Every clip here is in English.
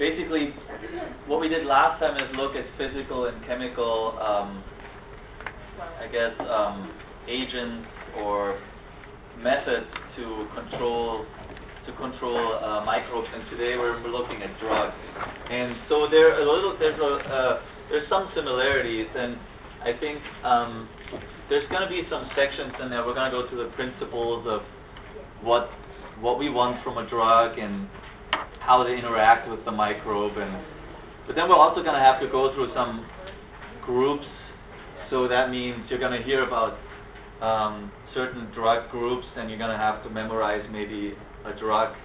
basically, what we did last time is look at physical and chemical, I guess, agents or methods to control microbes, and today we're looking at drugs. And so there's some similarities, and I think there's going to be some sections in there. We're going to go through the principles of what we want from a drug and how they interact with the microbe, but then we're also going to have to go through some groups. So that means you're going to hear about certain drug groups, and you're going to have to memorize maybe a drug,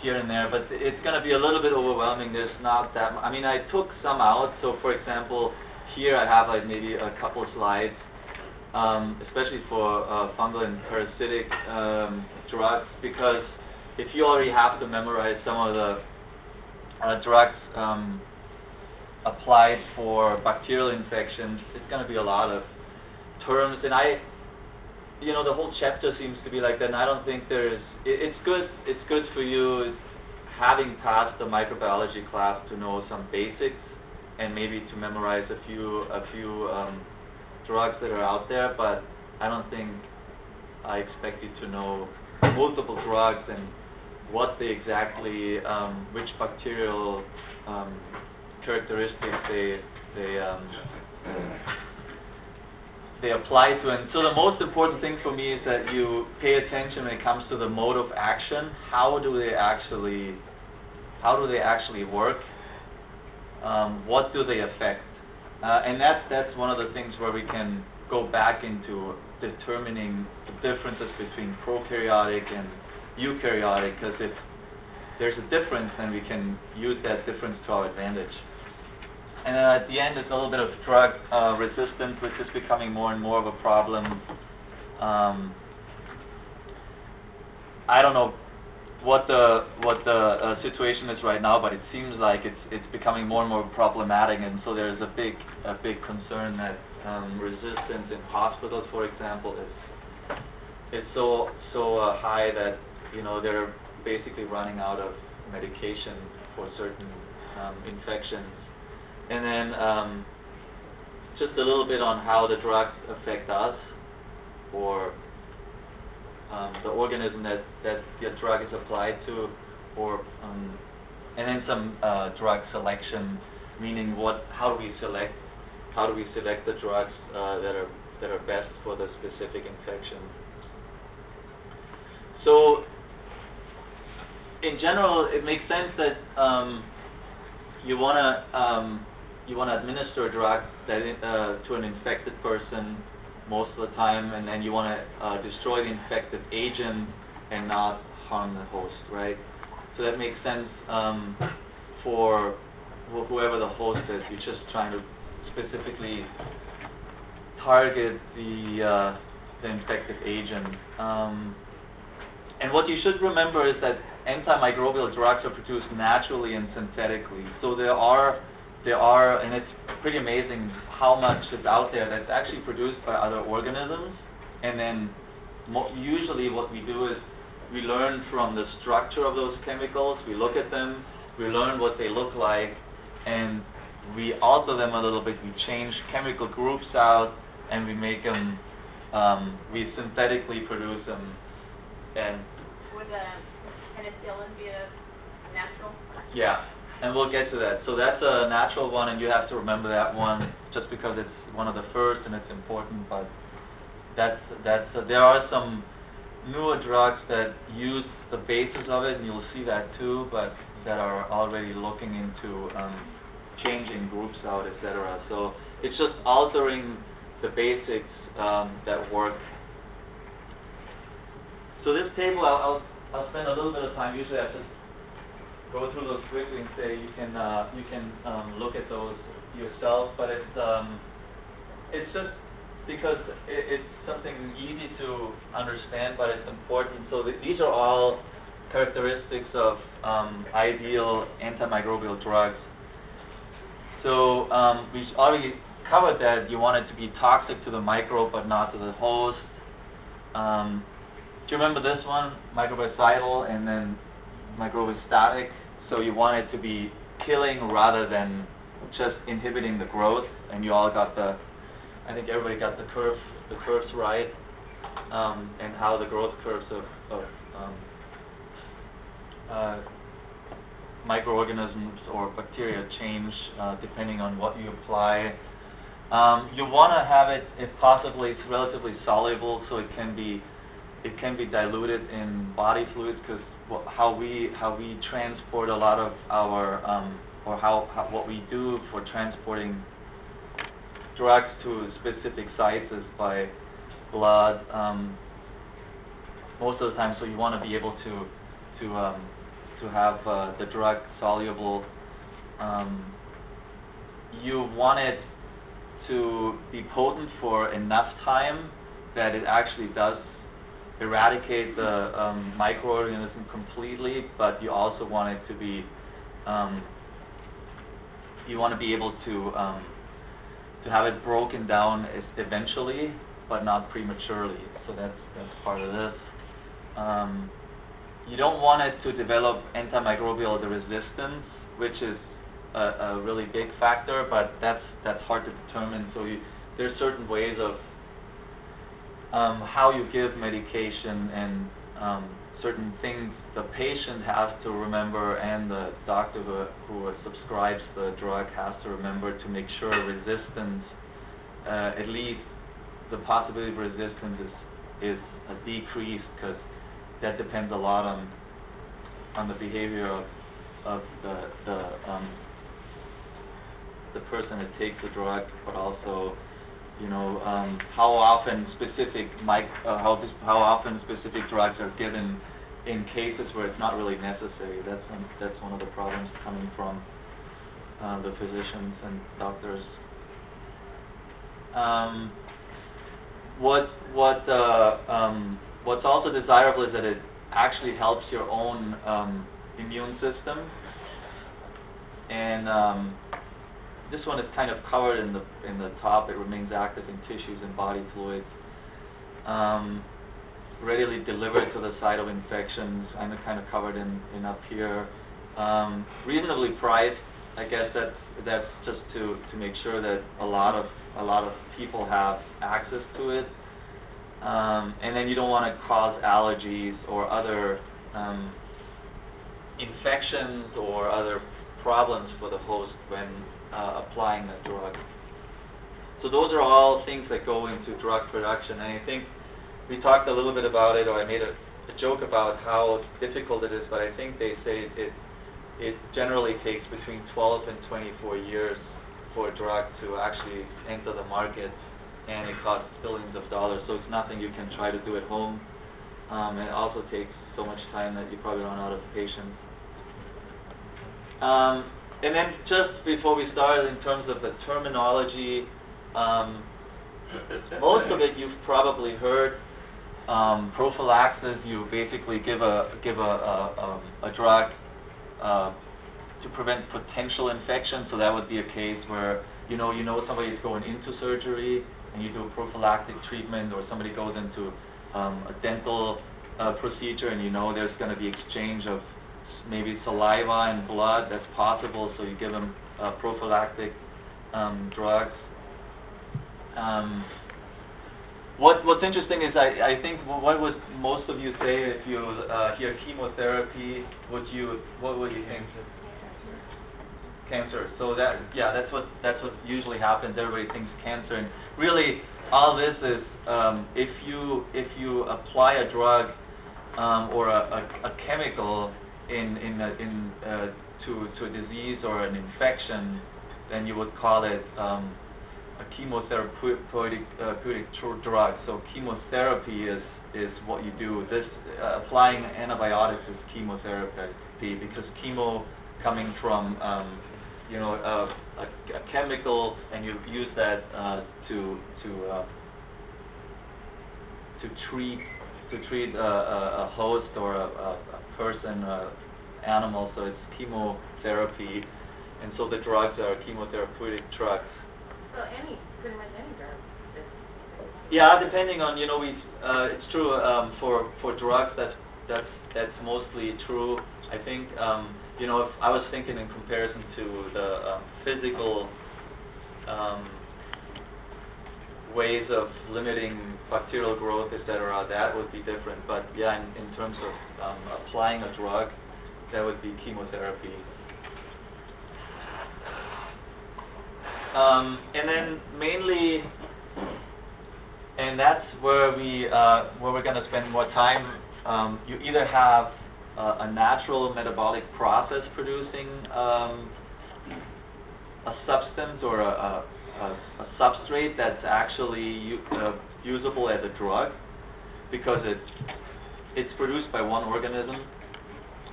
here and there. But it's going to be a little bit overwhelming. There's not that. I mean, I took some out. So, for example, here I have like maybe a couple slides, especially for fungal and parasitic drugs, because if you already have to memorize some of the drugs applied for bacterial infections, it's going to be a lot of terms, and the whole chapter seems to be like that, and I don't think it's good for you, having passed the microbiology class, to know some basics and maybe to memorize a few drugs that are out there, but I don't think I expect you to know multiple drugs and what they exactly, which bacterial characteristics they apply to. And so the most important thing for me is that you pay attention when it comes to the mode of action. How do they actually work? What do they affect? And that's one of the things where we can go back into determining the differences between prokaryotic and eukaryotic, because if there's a difference, then we can use that difference to our advantage. And then at the end, it's a little bit of drug resistance, which is becoming more and more of a problem. I don't know what the situation is right now, but it seems like it's becoming more and more problematic, and so there's a big concern that resistance in hospitals, for example, is so high that they're basically running out of medication for certain infections. And then just a little bit on how the drugs affect us, or the organism that the drug is applied to, or and then some drug selection, meaning how do we select the drugs that are best for the specific infection. So in general, it makes sense that you want to administer a drug to an infected person most of the time, and then you want to destroy the infected agent and not harm the host, right? So that makes sense for whoever the host is. You're just trying to specifically target the infected agent. And what you should remember is that antimicrobial drugs are produced naturally and synthetically. So there are, and it's pretty amazing how much is out there that's actually produced by other organisms. And then usually what we do is we learn from the structure of those chemicals, we look at them, we learn what they look like, and we alter them a little bit. We change chemical groups out, and we make them, we synthetically produce them. And would penicillin be a natural? Yeah, and we'll get to that. So that's a natural one, and you have to remember that one just because it's one of the first and it's important. But there are some newer drugs that use the basis of it, and you'll see that too, but that are already looking into changing groups out, etc. So it's just altering the basics that work. So this table, I'll spend a little bit of time. Usually I just go through those quickly and say you can look at those yourself. But it's just because it's something easy to understand, but it's important. So these are all characteristics of ideal antimicrobial drugs. So we already covered that you want it to be toxic to the microbe but not to the host. Do you remember this one? Microbicidal and then microbistatic. So you want it to be killing rather than just inhibiting the growth. And you all got I think everybody got the curves right, and how the growth curves of microorganisms or bacteria change depending on what you apply. You want to have it, if possibly, it's relatively soluble, so it can be diluted in body fluids, because how we transport a lot of our what we do for transporting drugs to specific sites is by blood, most of the time. So you want to be able to have the drug soluble. You want it to be potent for enough time that it actually does eradicate the microorganism completely, but you also want it to be you want to be able to have it broken down eventually, but not prematurely. So that's part of this. You don't want it to develop antimicrobial resistance, which is a really big factor, but that's hard to determine. So there's certain ways of how you give medication, and certain things the patient has to remember, and the doctor who subscribes the drug has to remember to make sure resistance, at least the possibility of resistance is decreased, because that depends a lot on the behavior of the person that takes the drug, but also, you know, how often specific drugs are given in cases where it's not really necessary. That's one of the problems coming from the physicians and doctors. What's also desirable is that it actually helps your own immune system, and this one is kind of covered in the top. It remains active in tissues and body fluids. Readily delivered to the site of infections. I'm kind of covered in up here. Reasonably priced. I guess that's just to make sure that a lot of people have access to it. And then you don't want to cause allergies or other infections or other problems for the host when applying the drug. So those are all things that go into drug production, and I think we talked a little bit about it, or I made a joke about how difficult it is, but I think they say it generally takes between 12 and 24 years for a drug to actually enter the market, and it costs billions of dollars, so it's nothing you can try to do at home. It also takes so much time that you probably run out of patience. And then just before we start, in terms of the terminology, most of it you've probably heard. Prophylaxis, you basically give a drug to prevent potential infection. So that would be a case where you know somebody is going into surgery, and you do a prophylactic treatment, or somebody goes into a dental procedure, and you know there's going to be exchange of maybe saliva and blood. That's possible, so you give them prophylactic drugs. What's interesting is I think what would most of you say if you hear chemotherapy? What would you think? Cancer. So that's what usually happens. Everybody thinks cancer, and really all this is if you apply a drug or a chemical to a disease or an infection, then you would call it a chemotherapeutic drug. So chemotherapy is what you do. This applying antibiotics is chemotherapy, because chemo coming from a chemical, and you use that to treat a host or a person, animal. So it's chemotherapy, and so the drugs are chemotherapeutic drugs. So pretty much any drug. Yeah, depending on it's true for drugs that's mostly true. I think, you know, if I was thinking in comparison to the physical ways of limiting bacterial growth, etc., that would be different. But yeah, in terms of applying a drug, that would be chemotherapy. And then mainly, and that's where we're going to spend more time. You either have a natural metabolic process producing a substance or a substrate that's actually usable as a drug, because it's produced by one organism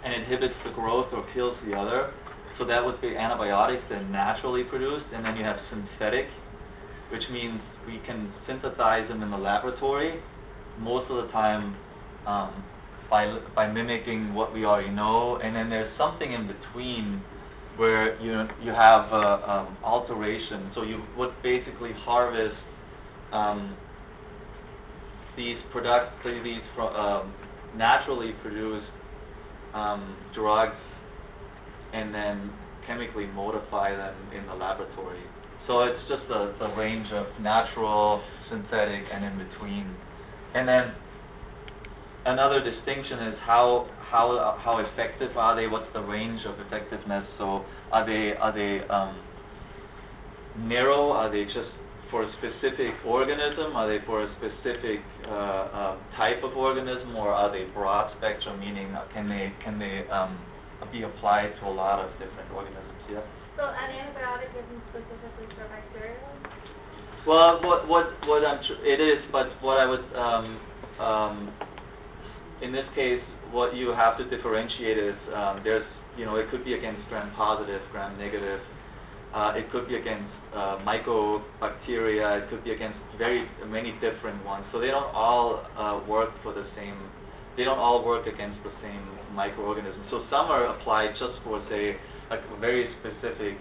and inhibits the growth or kills the other. So that would be antibiotics that are naturally produced, and then you have synthetic, which means we can synthesize them in the laboratory, most of the time by mimicking what we already know. And then there's something in between where you have alteration. So you would basically harvest these naturally produced drugs and then chemically modify them in the laboratory. So it's just the range of natural, synthetic, and in between. And then another distinction is how effective are they? What's the range of effectiveness? So are they narrow? Are they just for a specific organism? Are they for a specific type of organism, or are they broad spectrum? Meaning, can they be applied to a lot of different organisms? Yeah. So an antibiotic isn't specifically for bacteria? Well, it is, but what I would in this case, what you have to differentiate is there's, you know, it could be against gram-positive, gram-negative. It could be against mycobacteria. It could be against very many different ones. So they don't all work for the same. They don't all work against the same microorganism. So some are applied just for, say, a very specific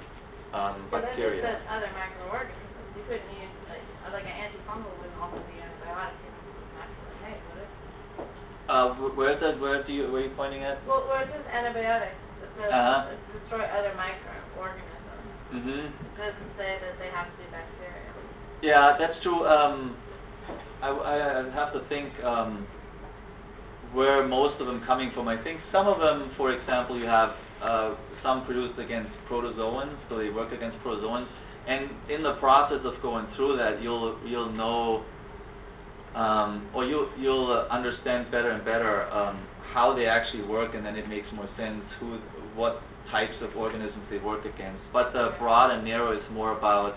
bacteria. But that's just other microorganisms. You couldn't use like an antifungal wouldn't also be antibiotic naturally made, would it? Where are you pointing at? Well, where it says antibiotics, it says destroy other microorganisms. It doesn't say that they have to be bacteria. Yeah, that's true. I have to think where most of them coming from. I think some of them, for example, you have some produced against protozoans, so they work against protozoans. And in the process of going through that, you'll know, or you'll understand better and better how they actually work, and then it makes more sense what types of organisms they work against. But the broad and narrow is more about,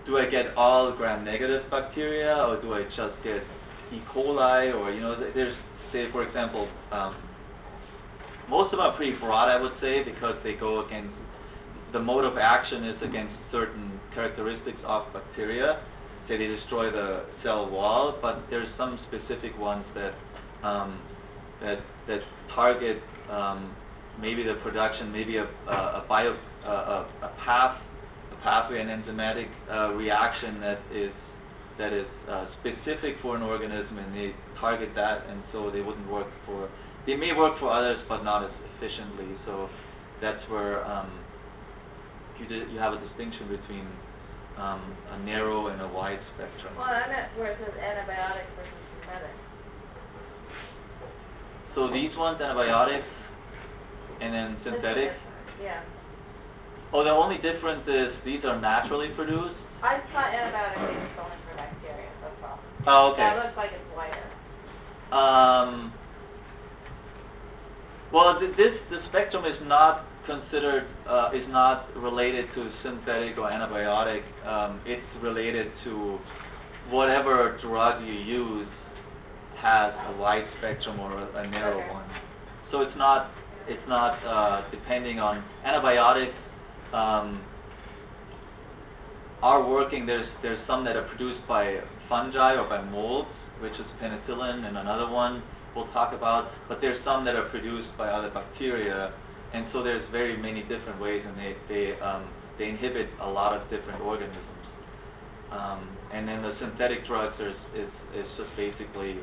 do I get all gram-negative bacteria, or do I just get E. coli, or, you know, there's, say, for example, most of them are pretty broad, I would say, because they go against, the mode of action is against certain characteristics of bacteria. Say they destroy the cell wall, but there's some specific ones that that target maybe the production, maybe a pathway, an enzymatic reaction that is specific for an organism, and they target that, and so they wouldn't work for. They may work for others, but not as efficiently. So that's where you have a distinction between a narrow and a wide spectrum. Well, I meant where it says antibiotics versus synthetic. So these ones, antibiotics, and then synthetic. Yeah. Oh, the only difference is these are naturally produced. I thought antibiotics was only for bacteria. That's all. Oh, okay. That looks like it's wider. Well, the spectrum is not considered, is not related to synthetic or antibiotic. It's related to whatever drug you use has a wide spectrum or a narrow one. So it's not depending on antibiotics. Are working. There's some that are produced by fungi or by molds, which is penicillin, and another one we'll talk about. But there's some that are produced by other bacteria, and so there's very many different ways, and they inhibit a lot of different organisms. And then the synthetic drugs is just basically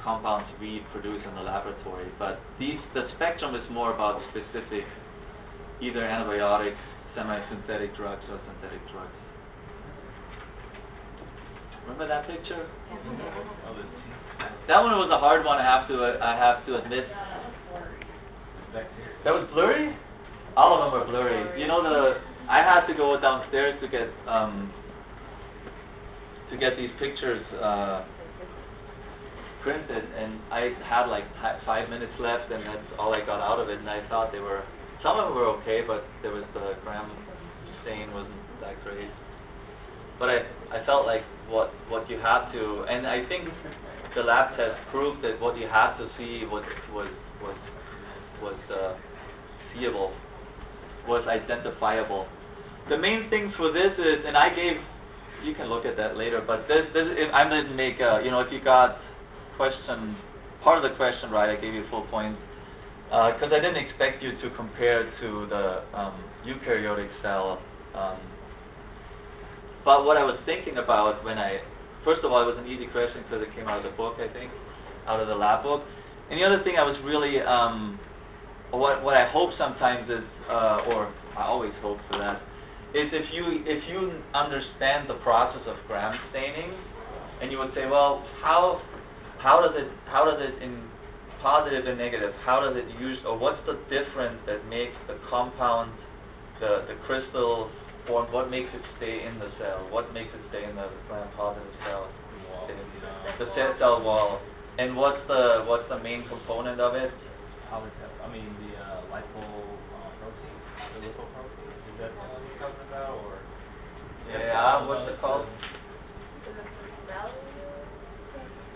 compounds we produce in the laboratory. But the spectrum is more about specific, either antibiotics, semi-synthetic drugs, or synthetic drugs. Remember that picture? That one was a hard one. I have to admit. That was blurry. All of them were blurry. You know, I had to go downstairs to get these pictures printed, and I had like 5 minutes left, and that's all I got out of it. And I thought some of them were okay, but there was the gram stain wasn't that great. But I felt like what you had to, and I think the lab test proved that what you had to see was seeable, was identifiable. The main things for this is, and you can look at that later, but I didn't make if you got part of the question right, I gave you full points, because I didn't expect you to compare to the eukaryotic cell. But what I was thinking about first of all, it was an easy question because it came out of the book, I think, out of the lab book. And the other thing I was really, what I hope sometimes is, or I always hope for that, is if you understand the process of gram staining, and you would say, well, how does it in positive and negative, how does it use, or what's the difference that makes the compound, the crystal form, what makes it stay in the cell, what makes it stay in the gram-positive cell, the cell wall, and what's the main component of it? The lipoprotein, is that the one you're talking about, or? Yeah, what's it called?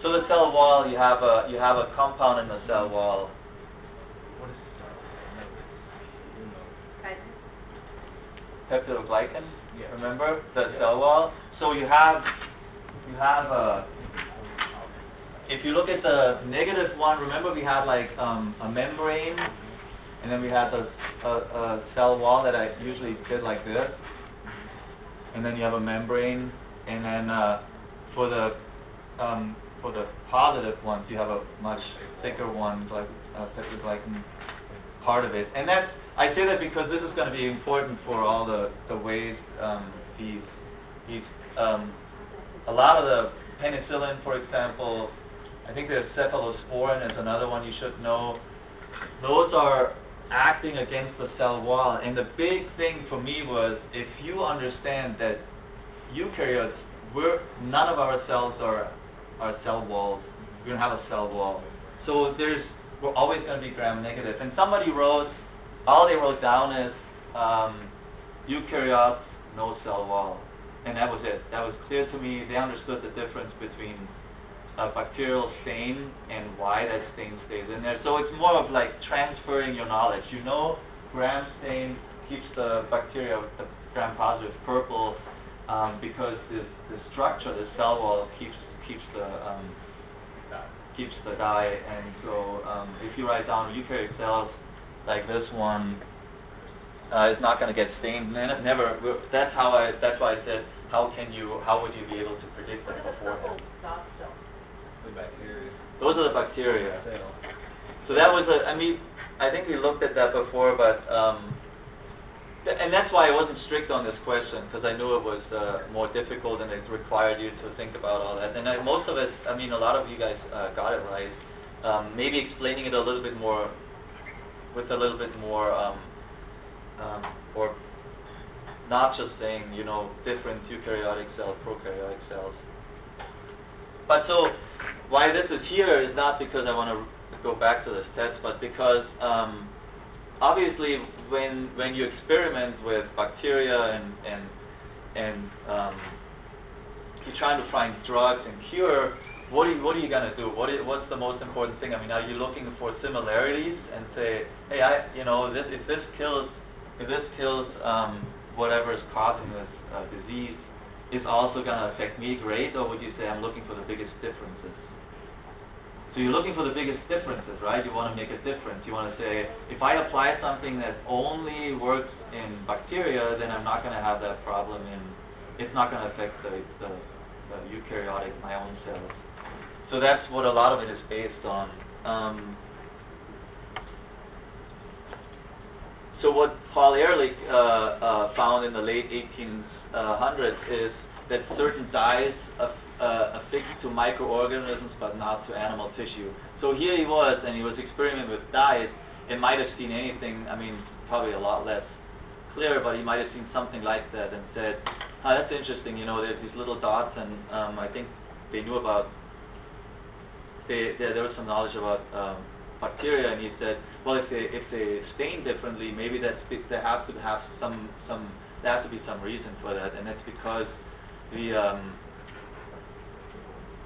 So the cell wall, you have a compound in the cell wall. What is the cell? Peptidoglycan. Yeah. Remember the cell wall? So you have if you look at the negative one, remember we had like a membrane, and then we had a cell wall that I usually did like this, and then you have a membrane, and then for the positive ones you have a much thicker one, like peptidoglycan part of it. And I say that because this is going to be important for all the ways a lot of the penicillin, for example, I think there's cephalosporin is another one you should know. Those are acting against the cell wall. And the big thing for me was, if you understand that eukaryotes, none of our cells are cell walls. We don't have a cell wall. So we're always going to be gram-negative. And somebody all they wrote down is eukaryotes, no cell wall. And that was it. That was clear to me. They understood the difference between a bacterial stain and why that stain stays in there. So it's more of like transferring your knowledge. You know, gram stain keeps the bacteria, the gram-positive, purple because the structure, the cell wall, keeps the dye. And so if you write down eukaryotic cells like this one, it's not going to get stained. Never. That's why I said, how would you be able to predict that beforehand? The bacteria. Those are the bacteria. So that was I think we looked at that before, but and that's why I wasn't strict on this question, because I knew it was more difficult and it required you to think about all that. And most of it, a lot of you guys got it right. Maybe explaining it a little bit more, with a little bit more, or not just saying, different eukaryotic cells, prokaryotic cells. But so, why this is here is not because I want to go back to this test, but because obviously when you experiment with bacteria and you're trying to find drugs and cure, what are you going to do? What's the most important thing? Are you looking for similarities and say, hey, if this kills whatever is causing this disease, is also going to affect me, great? Or would you say, I'm looking for the biggest differences? So you're looking for the biggest differences, right? You want to make a difference. You want to say, if I apply something that only works in bacteria, then I'm not going to have that problem it's not going to affect the eukaryotic, my own cells. So that's what a lot of it is based on. So what Paul Ehrlich found in the late 1800s is that certain dyes affix to microorganisms but not to animal tissue. So here he was, and he was experimenting with dyes, and might have seen anything, I mean, probably a lot less clear, but he might have seen something like that and said, oh, that's interesting, you know, there's these little dots, and I think they knew about, there was some knowledge about bacteria, and he said, well, if they stain differently, maybe there has to have there has to be some reason for that, and it's because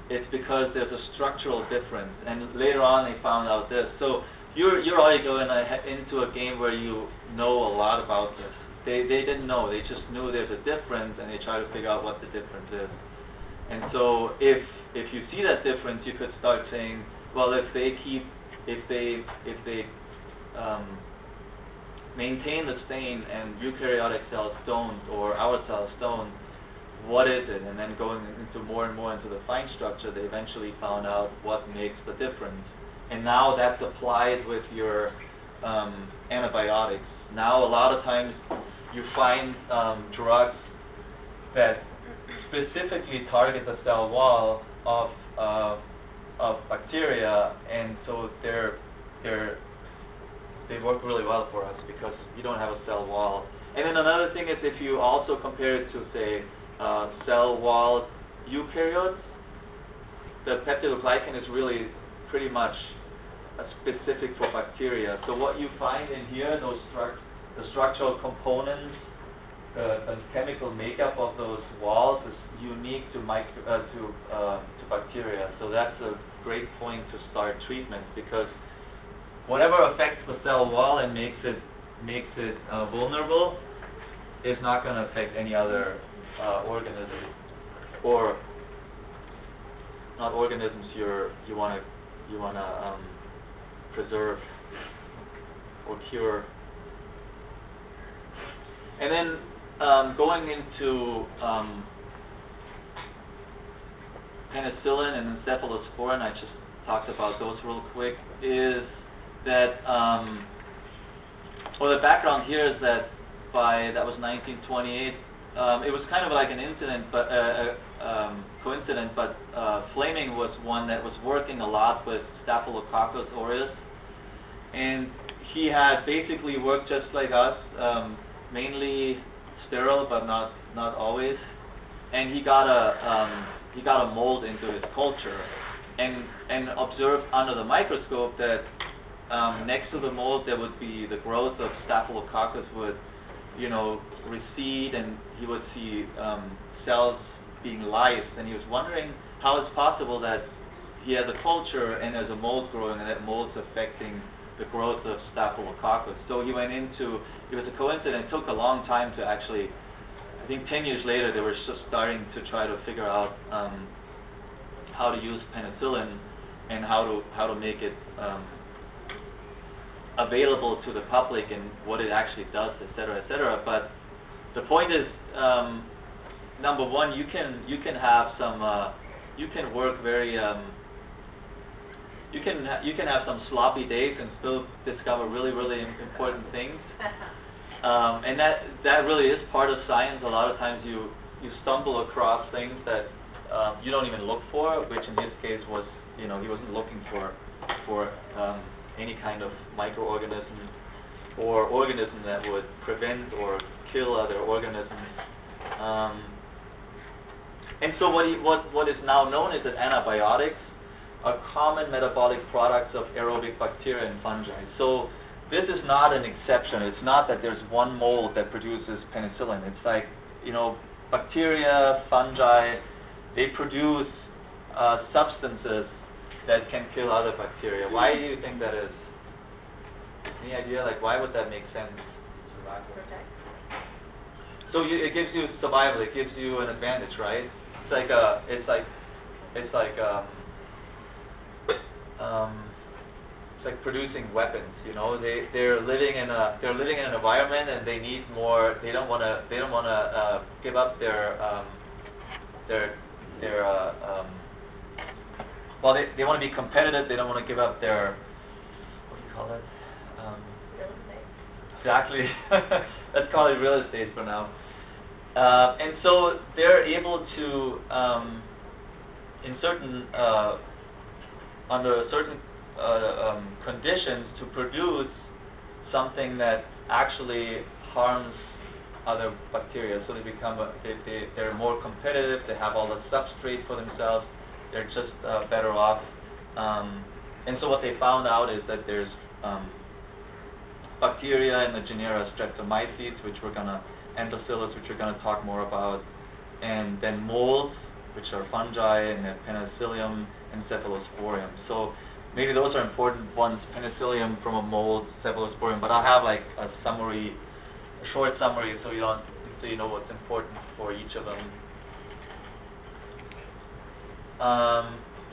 it's because there's a structural difference. And later on, they found out this. So you're already going into a game where you know a lot about this. They didn't know. They just knew there's a difference, and they try to figure out what the difference is. And so if you see that difference, you could start saying, well, if they maintain the stain and eukaryotic cells don't, or our cells don't, what is it? And then going into more and more into the fine structure, they eventually found out what makes the difference. And now that's applied with your antibiotics. Now a lot of times you find drugs that specifically target the cell wall of bacteria, and so they work really well for us because you don't have a cell wall. And then another thing is if you also compare it to, say, cell wall eukaryotes, the peptidoglycan is really pretty much specific for bacteria. So what you find in here, the structural components, the chemical makeup of those walls is unique to bacteria. So that's a great point to start treatment, because whatever affects the cell wall and makes it vulnerable is not going to affect any other organism, or not organisms you want to preserve or cure. And then going into penicillin and cephalosporin, I just talked about those real quick, is that, well, the background here is that that was 1928, it was kind of like an incident, but coincidence, but Fleming was one that was working a lot with Staphylococcus aureus, and he had basically worked just like us, mainly sterile, but not always, and he got a mold into his culture, and observed under the microscope that next to the mold there would be the growth of Staphylococcus would, recede, and he would see cells being lysed, and he was wondering how it's possible that he has a culture and there's a mold growing, and that mold's affecting the growth of Staphylococcus. So he went into, it was a coincidence, it took a long time to actually, I think 10 years later they were just starting to try to figure out how to use penicillin and how to make it available to the public and what it actually does, etc., etc. But the point is, number one, you can have some, you can work very, you can have some sloppy days and still discover really, really important things. And that really is part of science. A lot of times you stumble across things that you don't even look for, which in this case was, he wasn't looking for any kind of microorganism or organism that would prevent or kill other organisms. And so what is now known is that antibiotics are common metabolic products of aerobic bacteria and fungi. So this is not an exception. It's not that there's one mold that produces penicillin. It's like, bacteria, fungi, they produce substances that can kill other bacteria. Why do you think that is? Any idea? Like, why would that make sense? Survival. Protect. So it gives you survival. It gives you an advantage, right? It's like producing weapons. They're living in an environment, and they need more. They don't want to give up their well, they want to be competitive. They don't want to give up their, what do you call it? Real estate. Exactly. Let's call it real estate for now. And so they're able to, in certain, under certain conditions, to produce something that actually harms other bacteria. So they become, they're more competitive. They have all the substrate for themselves. They're just better off. And so what they found out is that there's bacteria in the genera Streptomyces, which we're gonna, and Bacillus, which we're gonna talk more about, and then molds, which are fungi, and then Penicillium and Cephalosporium. So maybe those are important ones, Penicillium from a mold, Cephalosporium, but I'll have like a summary, a short summary, so you know what's important for each of them.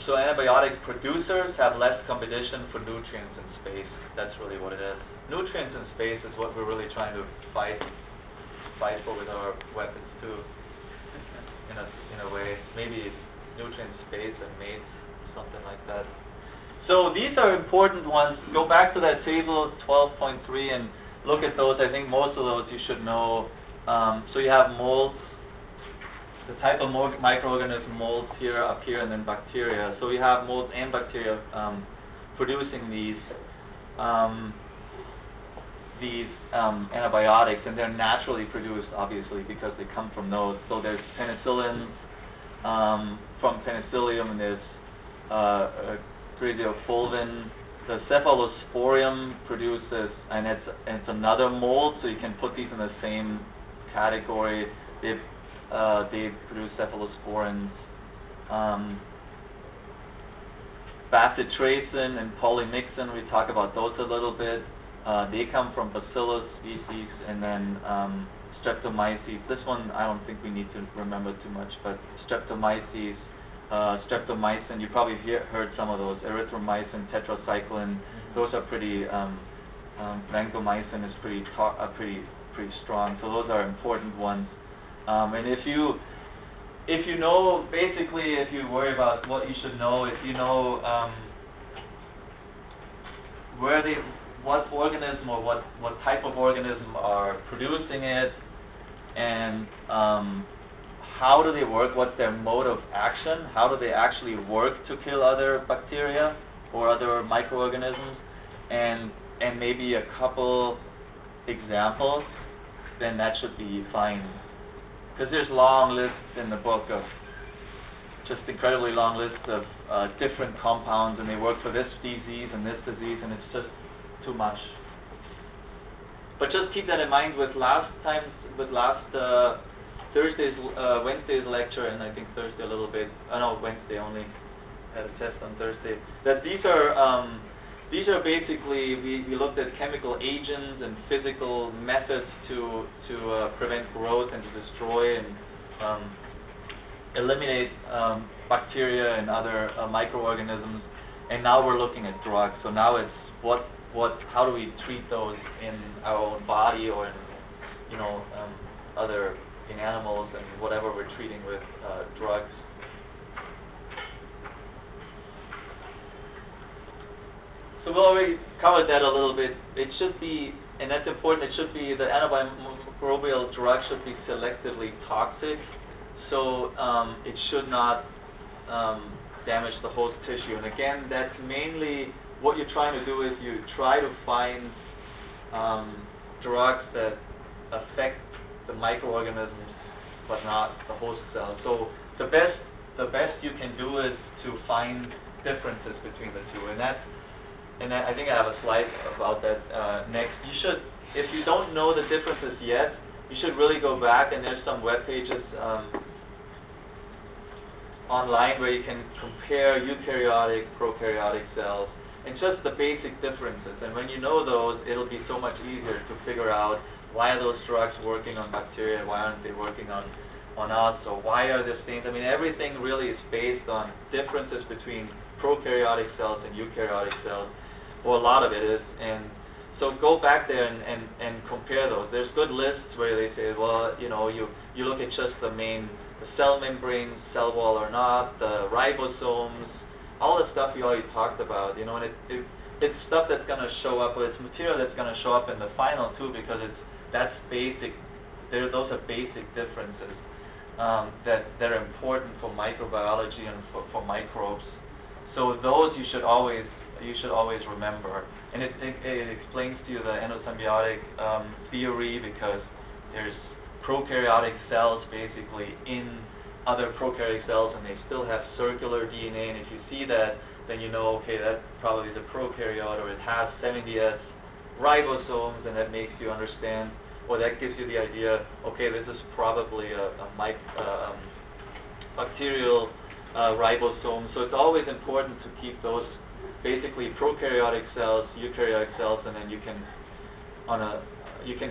So antibiotic producers have less competition for nutrients in space. That's really what it is. Nutrients in space is what we're really trying to fight for with our weapons too. In a way, maybe nutrient space and mates, something like that. So these are important ones. Go back to that table 12.3 and look at those. I think most of those you should know. So you have molds, the type of microorganism, molds here, up here, and then bacteria. So we have molds and bacteria producing these antibiotics, and they're naturally produced, obviously, because they come from those. So there's penicillin from Penicillium, and there's Griseofulvin. The Cephalosporium produces, and it's another mold, so you can put these in the same category. They produce cephalosporins. Bacitracin and polymyxin, we talk about those a little bit. They come from Bacillus species, and then Streptomyces. This one I don't think we need to remember too much, but Streptomyces, Streptomycin, you probably heard some of those, erythromycin, tetracycline. Those are pretty, vancomycin is pretty strong, so those are important ones. And if you know, basically, if you worry about what you should know, if you know what organism or what type of organism are producing it, and how do they work, what's their mode of action, how do they actually work to kill other bacteria or other microorganisms, and maybe a couple examples, then that should be fine. Because there's long lists in the book of, just incredibly long lists of different compounds, and they work for this disease and this disease, and it's just too much. But just keep that in mind with Wednesday's lecture, and I think Thursday a little bit, Wednesday only, had a test on Thursday, that these are basically, we looked at chemical agents and physical methods to prevent growth and to destroy and eliminate bacteria and other microorganisms, and now we're looking at drugs. So now it's how do we treat those in our own body or in in animals and whatever we're treating with drugs. So we already covered that a little bit. It should be, and that's important, it should be, the antimicrobial drug should be selectively toxic, so it should not damage the host tissue. And again, that's mainly what you're trying to do is you try to find drugs that affect the microorganisms but not the host cells. So the best you can do is to find differences between the two, and I think I have a slide about that next. You should, if you don't know the differences yet, you should really go back, and there's some web pages online where you can compare eukaryotic, prokaryotic cells, and just the basic differences. And when you know those, it'll be so much easier to figure out why are those drugs working on bacteria, why aren't they working on us, or why are there stains. I mean, everything really is based on differences between prokaryotic cells and eukaryotic cells, or a lot of it is. And so go back there and compare those. There's good lists where they say, well, you look at just the cell membrane, cell wall or not, the ribosomes, all the stuff we already talked about, you know, and it's stuff that's going to show up, or it's material that's going to show up in the final too, because that's basic. Those are basic differences that are important for microbiology and for microbes. So those you should always remember, and it explains to you the endosymbiotic theory, because there's prokaryotic cells basically in other prokaryotic cells, and they still have circular DNA, and if you see that, then you know, okay, that probably is a prokaryote, or it has 70S ribosomes, and that makes you understand, or that gives you the idea, okay, this is probably a bacterial ribosome. So it's always important to keep those basically prokaryotic cells, eukaryotic cells, and then you can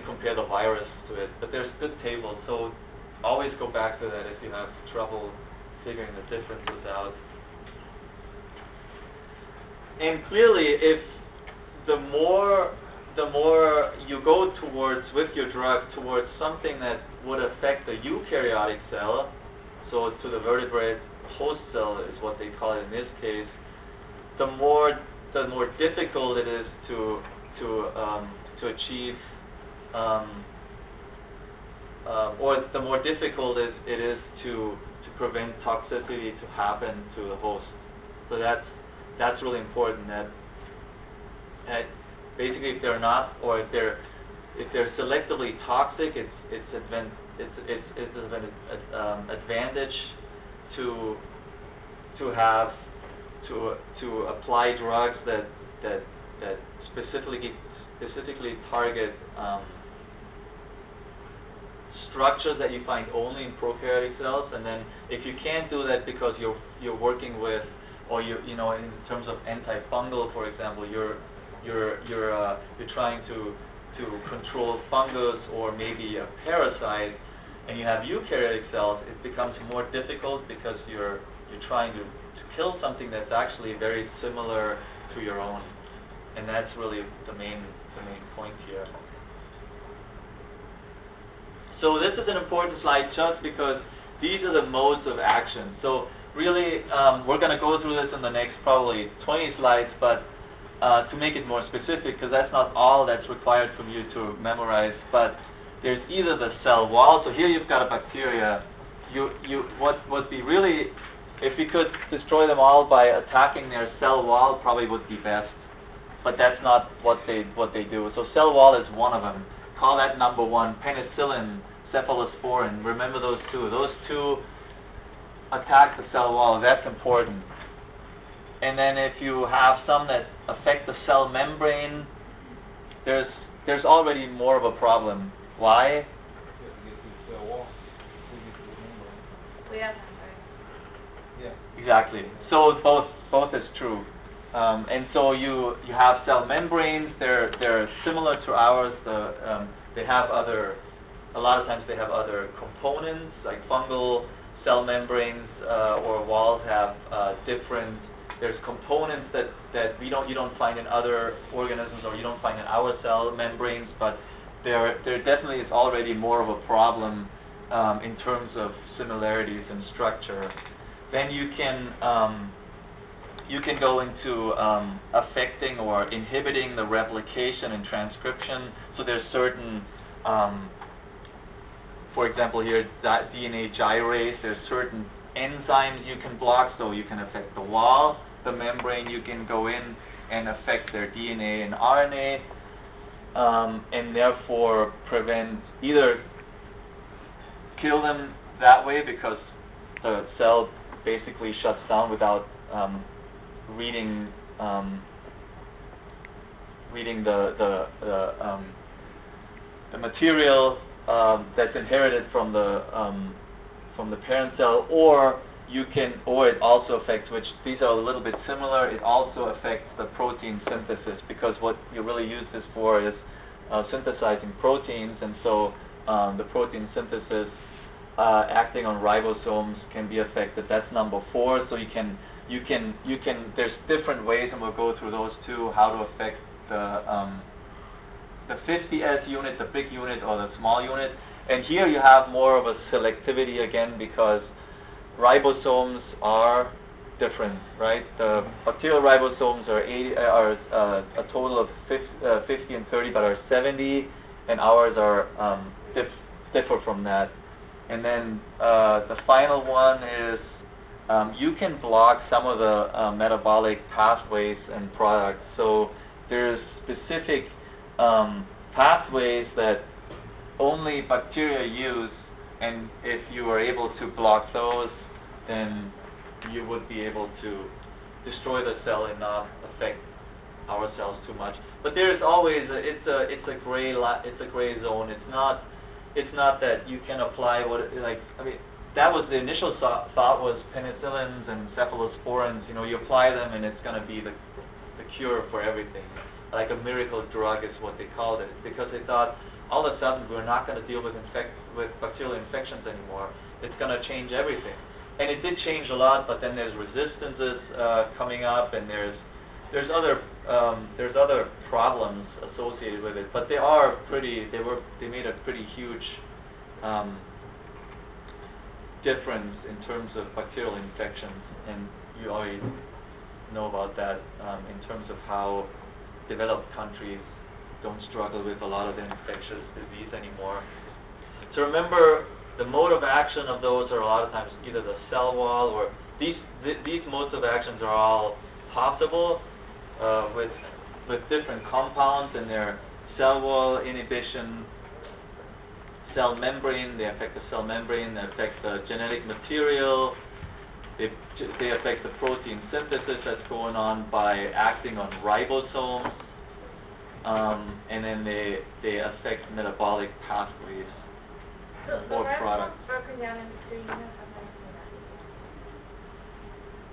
compare the virus to it. But there's good tables, so always go back to that if you have trouble figuring the differences out. And clearly, if the more you go towards, with your drug, towards something that would affect the eukaryotic cell, so to the vertebrate host cell is what they call it in this case, the more difficult it is to achieve, or the more difficult it is to prevent toxicity to happen to the host. So that's really important. That basically, if they're not, or if they're selectively toxic, it's an advantage to apply drugs that specifically target structures that you find only in prokaryotic cells. And then if you can't do that because you're working with, or you know, in terms of antifungal, for example, you're trying to control fungus or maybe a parasite, and you have eukaryotic cells, it becomes more difficult because you're trying to kill something that's actually very similar to your own, and that's really the main point here. So this is an important slide just because these are the modes of action. So really, we're going to go through this in the next probably 20 slides, but to make it more specific, because that's not all that's required from you to memorize, but there's either the cell wall. So here you've got a bacteria. What would be really, if we could destroy them all by attacking their cell wall, probably would be best. But that's not what they do. So cell wall is one of them. Call that number one. Penicillin, cephalosporin. Remember those two. Those two attack the cell wall. That's important. And then if you have some that affect the cell membrane, there's already more of a problem. Why? We have Exactly. So both is true. And so you have cell membranes. They're similar to ours. They have a lot of times they have other components, like fungal cell membranes or walls have different. There's components that you don't find in other organisms, or you don't find in our cell membranes, but there definitely is already more of a problem in terms of similarities in structure. Then you can go into affecting or inhibiting the replication and transcription. So there's certain, for example here, DNA gyrase, there's certain enzymes you can block, so you can affect the wall, the membrane. You can go in and affect their DNA and RNA, and therefore prevent, either kill them that way because the cell basically shuts down without reading the material that's inherited from the parent cell, or it also affects, which these are a little bit similar, it also affects the protein synthesis, because what you really use this for is synthesizing proteins, and so the protein synthesis acting on ribosomes can be affected. That's number 4. So you can there's different ways, and we'll go through those too, how to affect the 50S unit, the big unit, or the small unit. And here you have more of a selectivity again, because ribosomes are different, right? The bacterial ribosomes are a total of 50 and 30, but are 70, and ours are differ from that. And then the final one is you can block some of the metabolic pathways and products. So there's specific pathways that only bacteria use, and if you are able to block those, then you would be able to destroy the cell and not affect our cells too much. But there's always it's a gray zone. It's not that you can apply that was the initial thought was penicillins and cephalosporins. You know, you apply them and it's going to be the cure for everything. Like a miracle drug is what they called it, because they thought all of a sudden we're not going to deal with bacterial infections anymore. It's going to change everything. And it did change a lot, but then there's resistances coming up, and there's other problems associated with it. But they made a pretty huge difference in terms of bacterial infections, and you already know about that in terms of how developed countries don't struggle with a lot of infectious disease anymore. So remember, the mode of action of those are a lot of times either the cell wall, or these modes of actions are all possible with different compounds in their cell wall inhibition, cell membrane. They affect the cell membrane. They affect the genetic material. They affect the protein synthesis that's going on by acting on ribosomes, and then they affect metabolic pathways. So the or ribosomes products. broken down into 2 units, I've never seen that.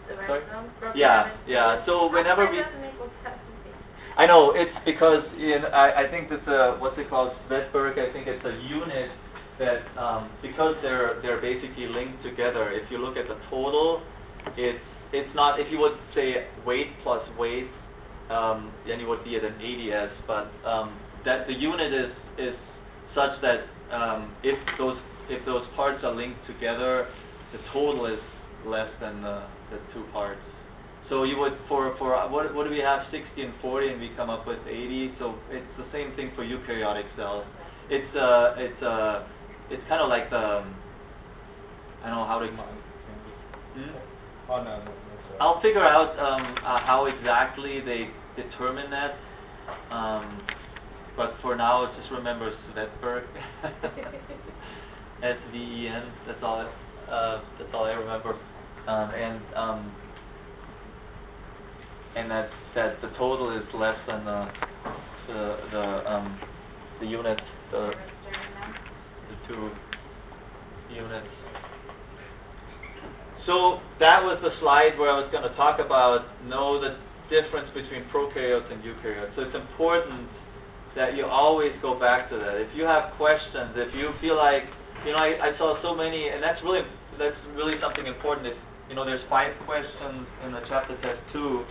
The Sorry? ribosomes broken Yeah, down into yeah. So whenever How we, doesn't make what's happening? I know it's because I think that's what's it called, Svedberg. I think it's a unit that because they're basically linked together. If you look at the total, it's not, if you would say weight plus weight, then you would be at an ADS. But that the unit is such that if those parts are linked together, the total is less than the 2 parts. So you would for what do we have, 60 and 40, and we come up with 80. So it's the same thing for eukaryotic cells. It's kind of like the I don't know how to. Oh, no, I'll figure out how exactly they determine that. But for now, just remember Svedberg. SVEN. That's all I remember. And that the total is less than the units, the 2 units. So that was the slide where I was going to talk about the difference between prokaryotes and eukaryotes. So it's important that you always go back to that. If you have questions, if you feel like, I saw so many, and that's really something important. If there's 5 questions in the chapter test 2.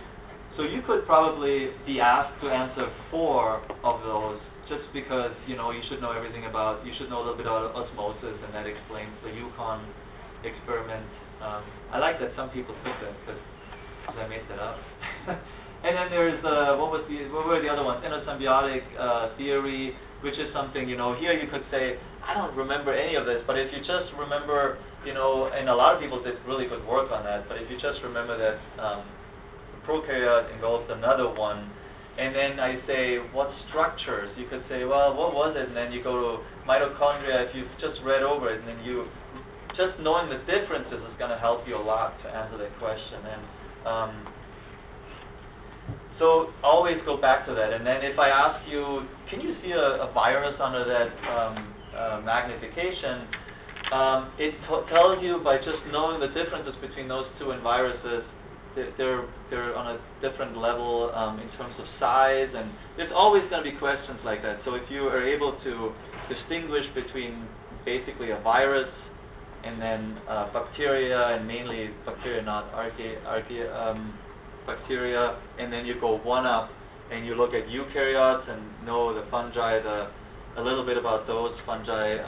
So you could probably be asked to answer 4 of those, just because you should know everything about. You should know a little bit about osmosis, and that explains the Yukon experiment. I like that some people took that because I made that up. And then there's what were the other ones? Endosymbiotic theory, which is something here you could say I don't remember any of this, but if you just remember, and a lot of people did really good work on that. But if you just remember that. Prokaryote engulfs another one, and then I say what structures. You could say, well, what was it? And then you go to mitochondria. If you've just read over it, and then just knowing the differences is going to help you a lot to answer that question. And so always go back to that. And then if I ask you, can you see a virus under that magnification? It tells you by just knowing the differences between those 2 and viruses. They're on a different level in terms of size, and there's always going to be questions like that. So if you are able to distinguish between basically a virus and then bacteria, and mainly bacteria, not bacteria, and then you go one up and you look at eukaryotes and know the fungi, a little bit about those fungi,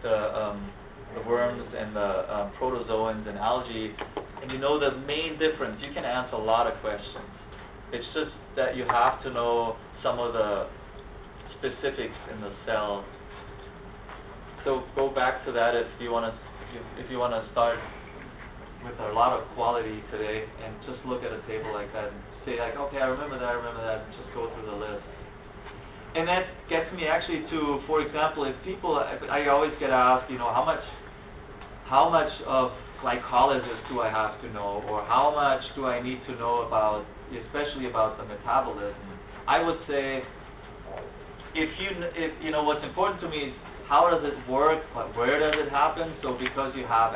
the worms and the protozoans and algae, and you know the main difference, you can answer a lot of questions. It's just that you have to know some of the specifics in the cell. So go back to that if you want to start with a lot of quality today, and just look at a table like that and say like, okay, I remember that, and just go through the list. And that gets me actually to, for example, if I always get asked, how much of glycolysis do I have to know, or how much do I need to know about, especially about the metabolism? I would say, if what's important to me is how does it work, but where does it happen? So because you have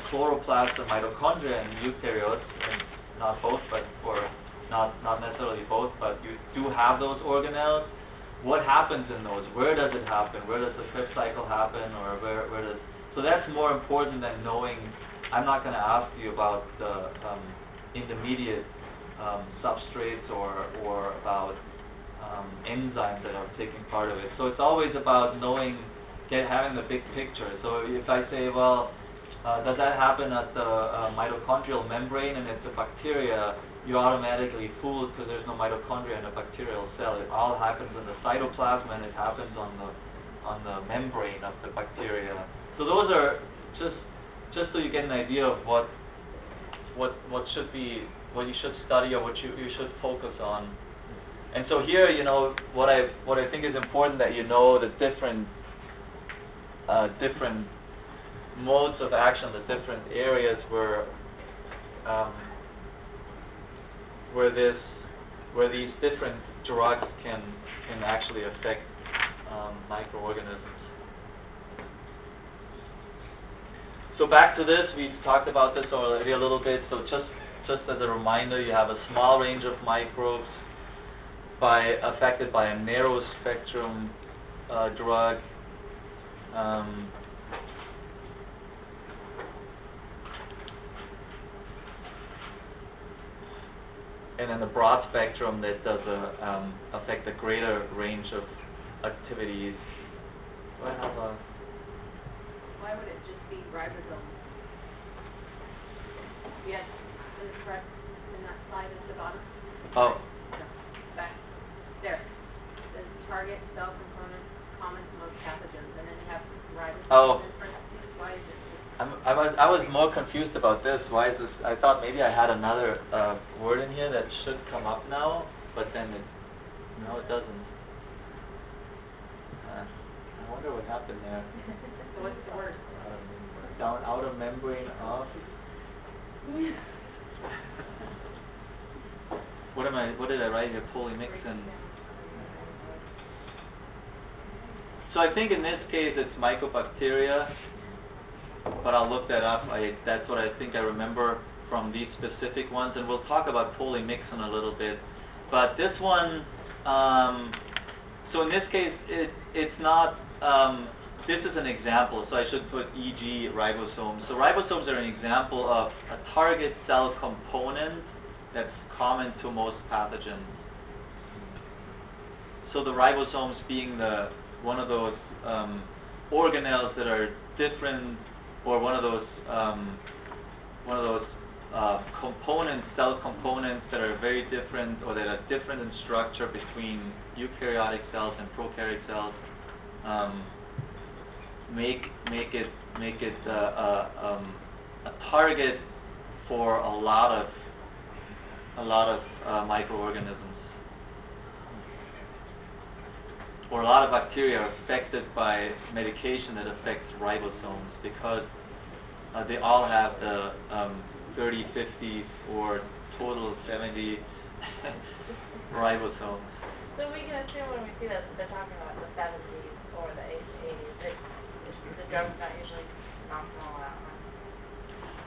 chloroplasts and mitochondria in eukaryotes, and not both, or not necessarily both, but you do have those organelles. What happens in those? Where does it happen? Where does the Krebs cycle happen, or where does? So that's more important than knowing. I'm not going to ask you about the intermediate substrates or about enzymes that are taking part of it. So it's always about having the big picture. So if I say, well, does that happen at the mitochondrial membrane and it's a bacteria, you're automatically fooled because there's no mitochondria in a bacterial cell. It all happens in the cytoplasm, and it happens on the membrane of the bacteria. So those are just so you get an idea of what you should study or what you should focus on. And so here, what I think is important that you know the different modes of action, the different areas where these different drugs can actually affect microorganisms. So back to this, we talked about this already a little bit. So just as a reminder, you have a small range of microbes affected by a narrow spectrum drug. And then the broad spectrum that does affect a greater range of activities. Why would it just be ribosomes? Yes, is it correct in that slide at the bottom? Oh. No, back there. It says target cell components common to most pathogens, and then you have ribosomes in parentheses. Why is it just... I was more confused about this. Why is this? I thought maybe I had another word in here that should come up now, but then it doesn't. I wonder what happened there. So what's the word? Down outer membrane of. What did I write here? Polymyxin. So I think in this case it's mycobacteria, but I'll look that up. That's what I think I remember from these specific ones, and we'll talk about polymyxin a little bit. But this one, so in this case, it's not. This is an example, so I should put e.g. ribosomes. So ribosomes are an example of a target cell component that's common to most pathogens. So the ribosomes being one of those organelles that are different, or one of those cell components that are very different, or that are different in structure between eukaryotic cells and prokaryotic cells. Make it a target for a lot of microorganisms, or a lot of bacteria are affected by medication that affects ribosomes, because they all have the 30, 50, or total 70 ribosomes. So we can assume when we see this, they're talking about the 70s or the 80s. The drug's not usually optimal out.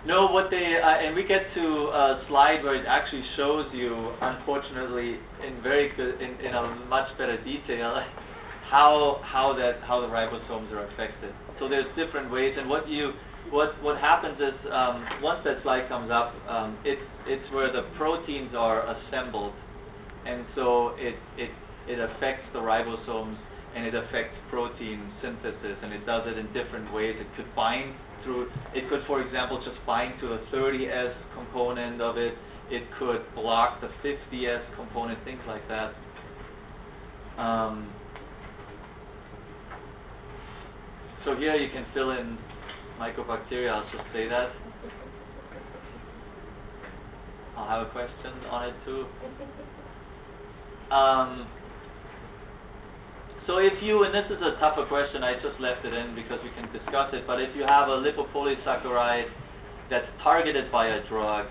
No, and we get to a slide where it actually shows you, unfortunately, in a much better detail, how the ribosomes are affected. So there's different ways, and what happens is once that slide comes up, it's where the proteins are assembled, and so it affects the ribosomes. and it affects protein synthesis, and it does it in different ways. It could bind through, it could, for example, just bind to a 30S component of it. It could block the 50S component, things like that. So here you can fill in mycobacteria. I'll just say that. I'll have a question on it too. So if you, and this is a tougher question, I just left it in because we can discuss it, but if you have a lipopolysaccharide that's targeted by a drug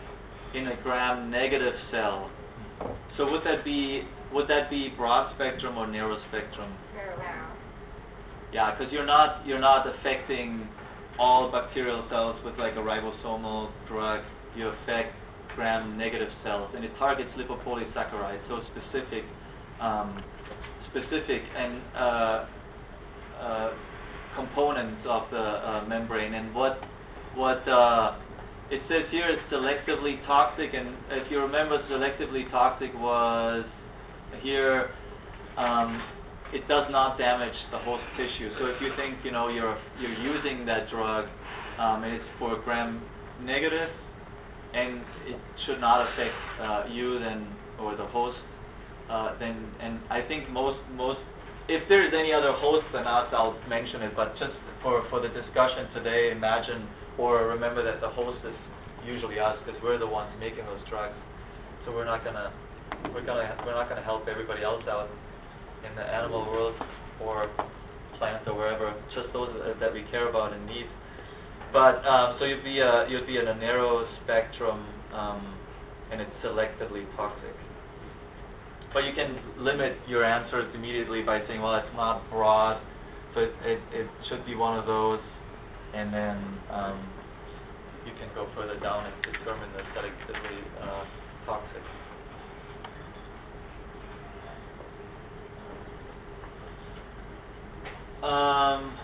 in a gram-negative cell, so would that be broad spectrum or narrow spectrum? Narrow. Yeah, because you're not affecting all bacterial cells with like a ribosomal drug. You affect gram-negative cells, and it targets lipopolysaccharide, so specific and components of the membrane. And what it says here is selectively toxic, and if you remember, selectively toxic was here. It does not damage the host tissue. So if you think you're using that drug, and it's for gram-negative, and it should not affect you then or the host. Then, and I think most, if there's any other host than us, I'll mention it. But just for the discussion today, imagine or remember that the host is usually us, because we're the ones making those drugs. So we're not gonna help everybody else out in the animal world or plants or wherever. Just those that we care about and need. But so you'd be in a narrow spectrum, and it's selectively toxic. But you can limit your answers immediately by saying, well, it's not broad, so it should be one of those, and then you can go further down and determine the selectively toxic.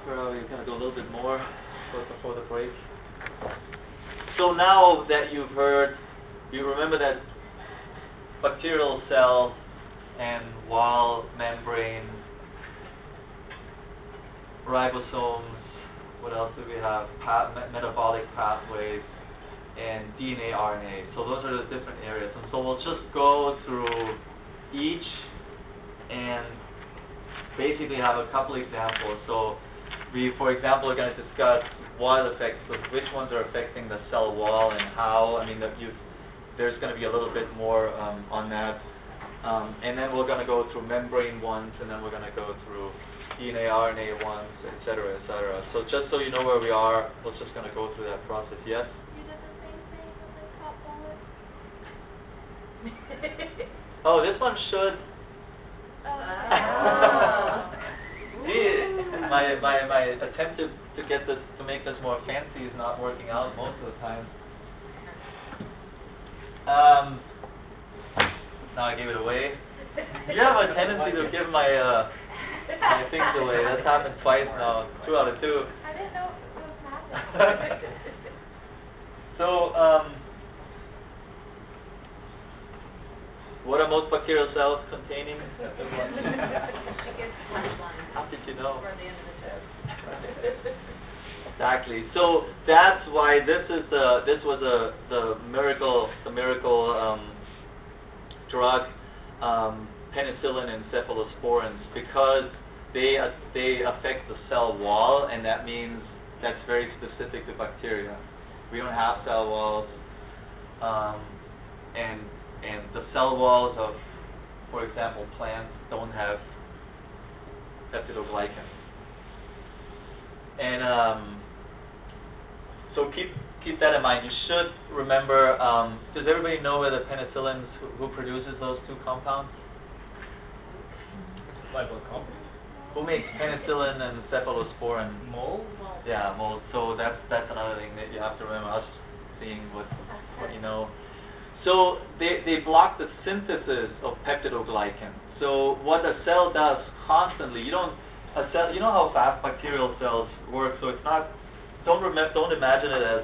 Where are we? We're going to go a little bit more before the break. So now that you've heard, you remember that bacterial cell and wall membrane, ribosomes, what else do we have? Metabolic pathways, and DNA, RNA. So those are the different areas. And so we'll just go through each and basically have a couple examples. So we, for example, are going to discuss what effects, which ones are affecting the cell wall and how. I mean, there's going to be a little bit more on that. And then we're going to go through membrane ones, and then we're going to go through DNA, RNA ones, et cetera, et cetera. So just so you know where we are, we're just going to go through that process. Yes? You did the same thing with the top bullet? Oh, this one should. My attempt to get this, to make this more fancy is not working out most of the time. Now I gave it away. You have a tendency to give my things away. That's happened twice now. 2 out of 2. I didn't know it was happening. So, what are most bacterial cells containing? How did you know? Exactly. So that's why this was the miracle drug, penicillin and cephalosporins, because they affect the cell wall, and that means that's very specific to bacteria. We don't have cell walls, and the cell walls of, for example, plants don't have peptidoglycan. And so keep that in mind. You should remember, does everybody know where the penicillins, who produces those two compounds? Who makes penicillin and cephalosporin? Mold? Yeah, mold. So that's another thing that you have to remember, us seeing what you know. So they block the synthesis of peptidoglycan. So what a cell does constantly, you know how fast bacterial cells work, so it's not, don't imagine it as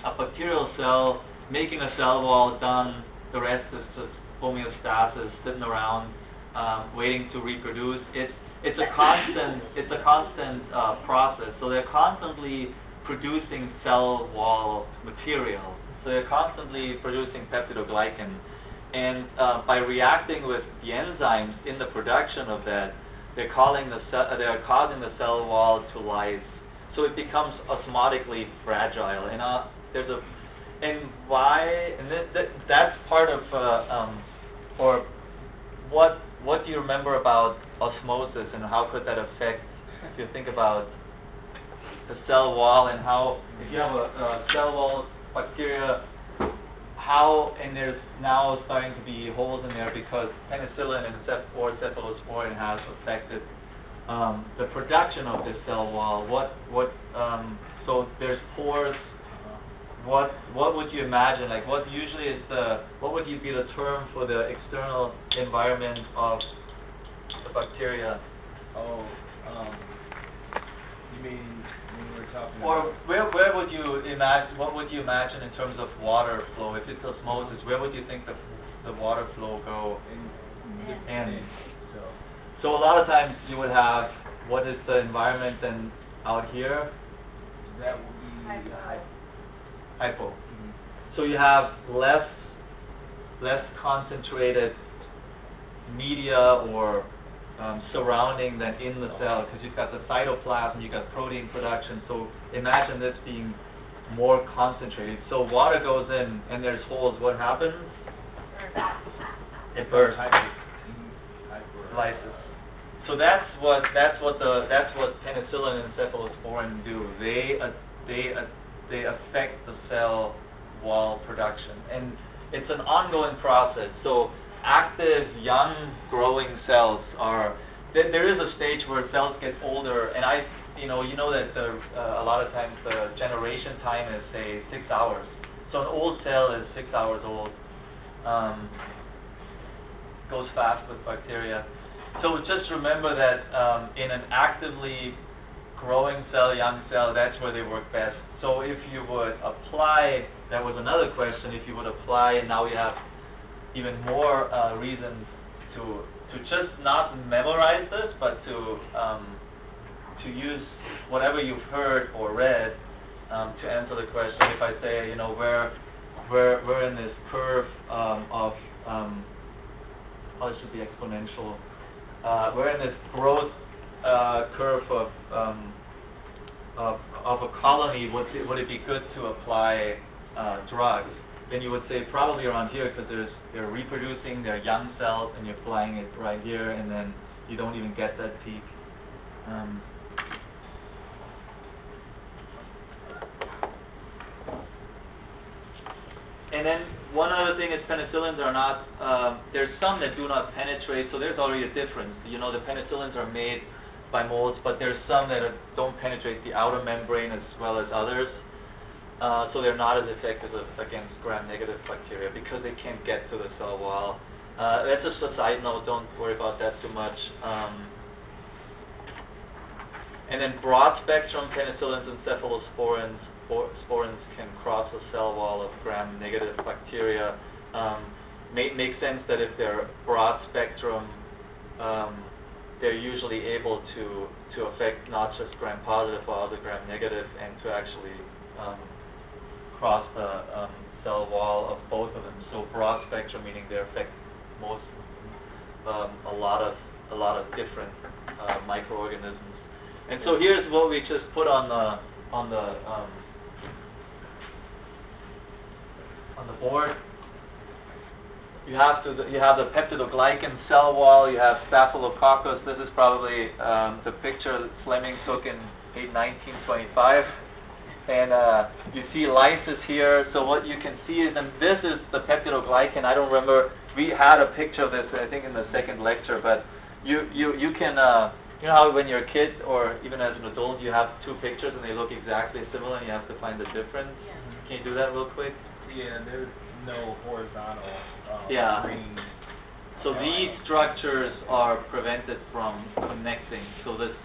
a bacterial cell making a cell wall done, the rest is just homeostasis, sitting around, waiting to reproduce. it's a constant process. So they're constantly producing cell wall material. So they're constantly producing peptidoglycan, and by reacting with the enzymes in the production of that, they're causing the cell wall to lyse. So it becomes osmotically fragile. And that's part of or what do you remember about osmosis, and how could that affect, if you think about the cell wall, and how, if you have a cell wall bacteria, and there's now starting to be holes in there because penicillin and cephalosporin has affected the production of this cell wall. So there's pores. What would you imagine? Like, what usually is what would be the term for the external environment of the bacteria? You mean when we're talking Or about... where would you imagine? What would you imagine in terms of water flow? If it's osmosis, where would you think the water flow go? In. So a lot of times you would have, what is the environment then out here? That would be Hypo. So you have less concentrated media or surrounding than in the cell, because you've got the cytoplasm, you've got protein production. So imagine this being more concentrated. So water goes in and there's holes. What happens? It bursts. Lysis. So that's what penicillin and cephalosporin do. They affect the cell wall production, and it's an ongoing process. So active, young, growing cells there is a stage where cells get older, and you know that a lot of times the generation time is, say, 6 hours. So an old cell is 6 hours old. Goes fast with bacteria. So just remember that in an actively growing cell, young cell, that's where they work best. So if you would apply, that was another question, if you would apply, and now we have even more reasons to just not memorize this, but to use whatever you've heard or read to answer the question. If I say, we're in this curve of it should be exponential. We're in this growth curve of a colony. Would it be good to apply drugs? Then you would say probably around here, because they're reproducing, they're young cells, and you're applying it right here, and then you don't even get that peak. And then one other thing is penicillins are not, there's some that do not penetrate, so there's already a difference. The penicillins are made by molds, but there's some that don't penetrate the outer membrane as well as others. So they're not as effective against gram-negative bacteria because they can't get to the cell wall. That's just a side note, don't worry about that too much. And then broad-spectrum penicillins and cephalosporins can cross the cell wall of gram-negative bacteria. Makes sense that if they're broad-spectrum, they're usually able to affect not just gram-positive but also gram-negative, and to actually cross the cell wall of both of them. So broad spectrum meaning they affect a lot of different microorganisms. And so here's what we just put on the board. You have the peptidoglycan cell wall. You have Staphylococcus. This is probably the picture that Fleming took in 1925. And you see lysis here. So what you can see is, and this is the peptidoglycan. I don't remember. We had a picture of this, I think, in the second lecture. But you can, you know how when you're a kid or even as an adult, you have two pictures and they look exactly similar, and you have to find the difference. Yeah. Can you do that real quick? Yeah, there's no horizontal green. So these structures are prevented from connecting. So this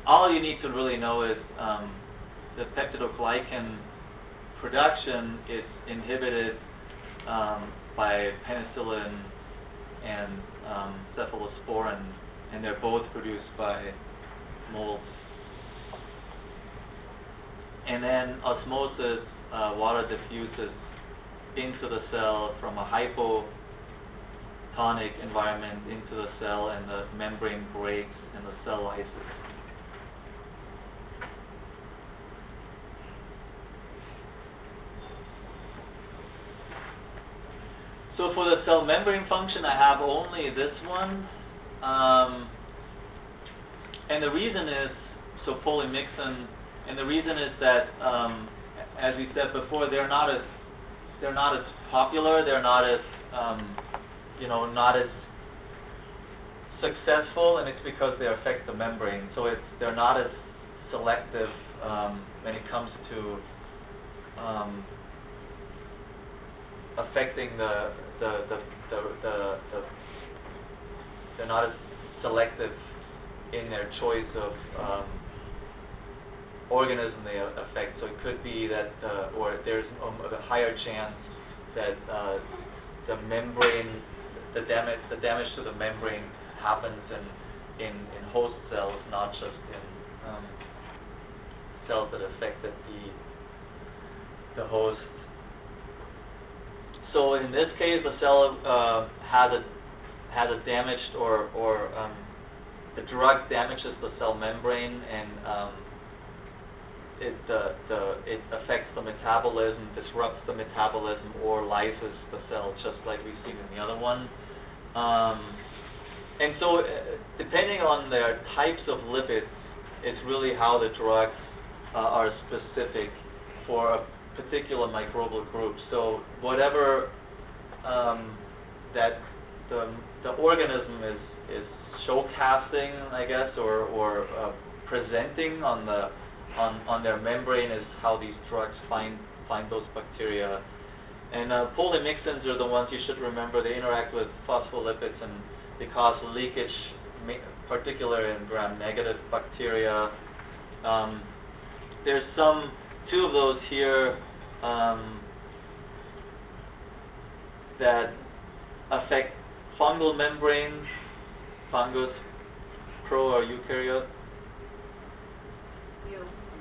all you need to really know is the peptidoglycan production is inhibited by penicillin and cephalosporin, and they're both produced by mold. And then osmosis, water diffuses into the cell from a hypotonic environment into the cell, and the membrane breaks and the cell lyses. So for the cell membrane function, I have only this one, and the reason is, so polymyxin, and the reason is that, as we said before, they're not as popular, they're not as, not as successful, and it's because they affect the membrane. So they're not as selective when it comes to affecting they're not as selective in their choice of organism they affect. So it could be that, or there's a higher chance that the membrane, the damage to the membrane happens in host cells, not just in cells that affected the host. So in this case, the cell has a damaged, or the drug damages the cell membrane, and it affects the metabolism, disrupts the metabolism, or lyses the cell, just like we've seen in the other one. And so, depending on their types of lipids, it's really how the drugs are specific for a particular microbial group. So whatever that the organism is showcasting, I guess, or presenting on their membrane is how these drugs find those bacteria. And polymyxins are the ones you should remember. They interact with phospholipids and they cause leakage, particularly in gram-negative bacteria. There's two of those here that affect fungal membranes, fungus, pro or eukaryote?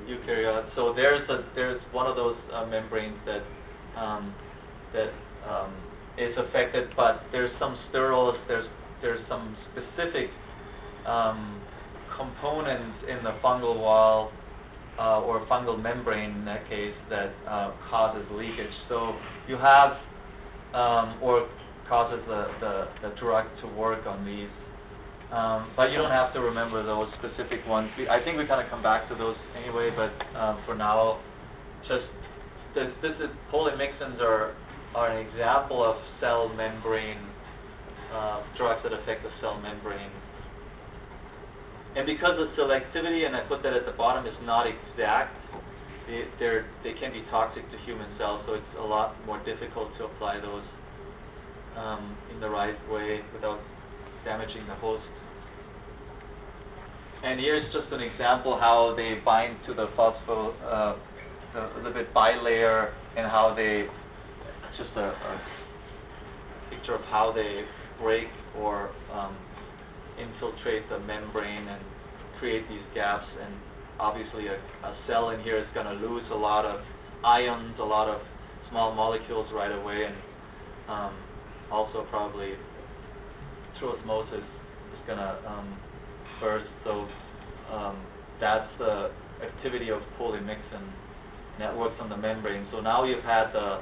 Eukaryote. So there's one of those membranes that is affected, but there's some sterols. There's some specific components in the fungal wall or fungal membrane in that case that causes leakage. So you have or causes the drug to work on these. But you don't have to remember those specific ones. I think we kind of come back to those anyway, but for now, just polymyxins are an example of cell membrane drugs that affect the cell membrane. And because the selectivity, and I put that at the bottom, is not exact, they can be toxic to human cells, so it's a lot more difficult to apply those in the right way without damaging the host. And here's just an example how they bind to the lipid bilayer, and how they, just a picture of how they break or infiltrate the membrane and create these gaps. And obviously a cell in here is going to lose a lot of ions, a lot of small molecules right away, and also probably through osmosis is going to burst. So that's the activity of polymyxin, and that works on the membrane. So now you've had the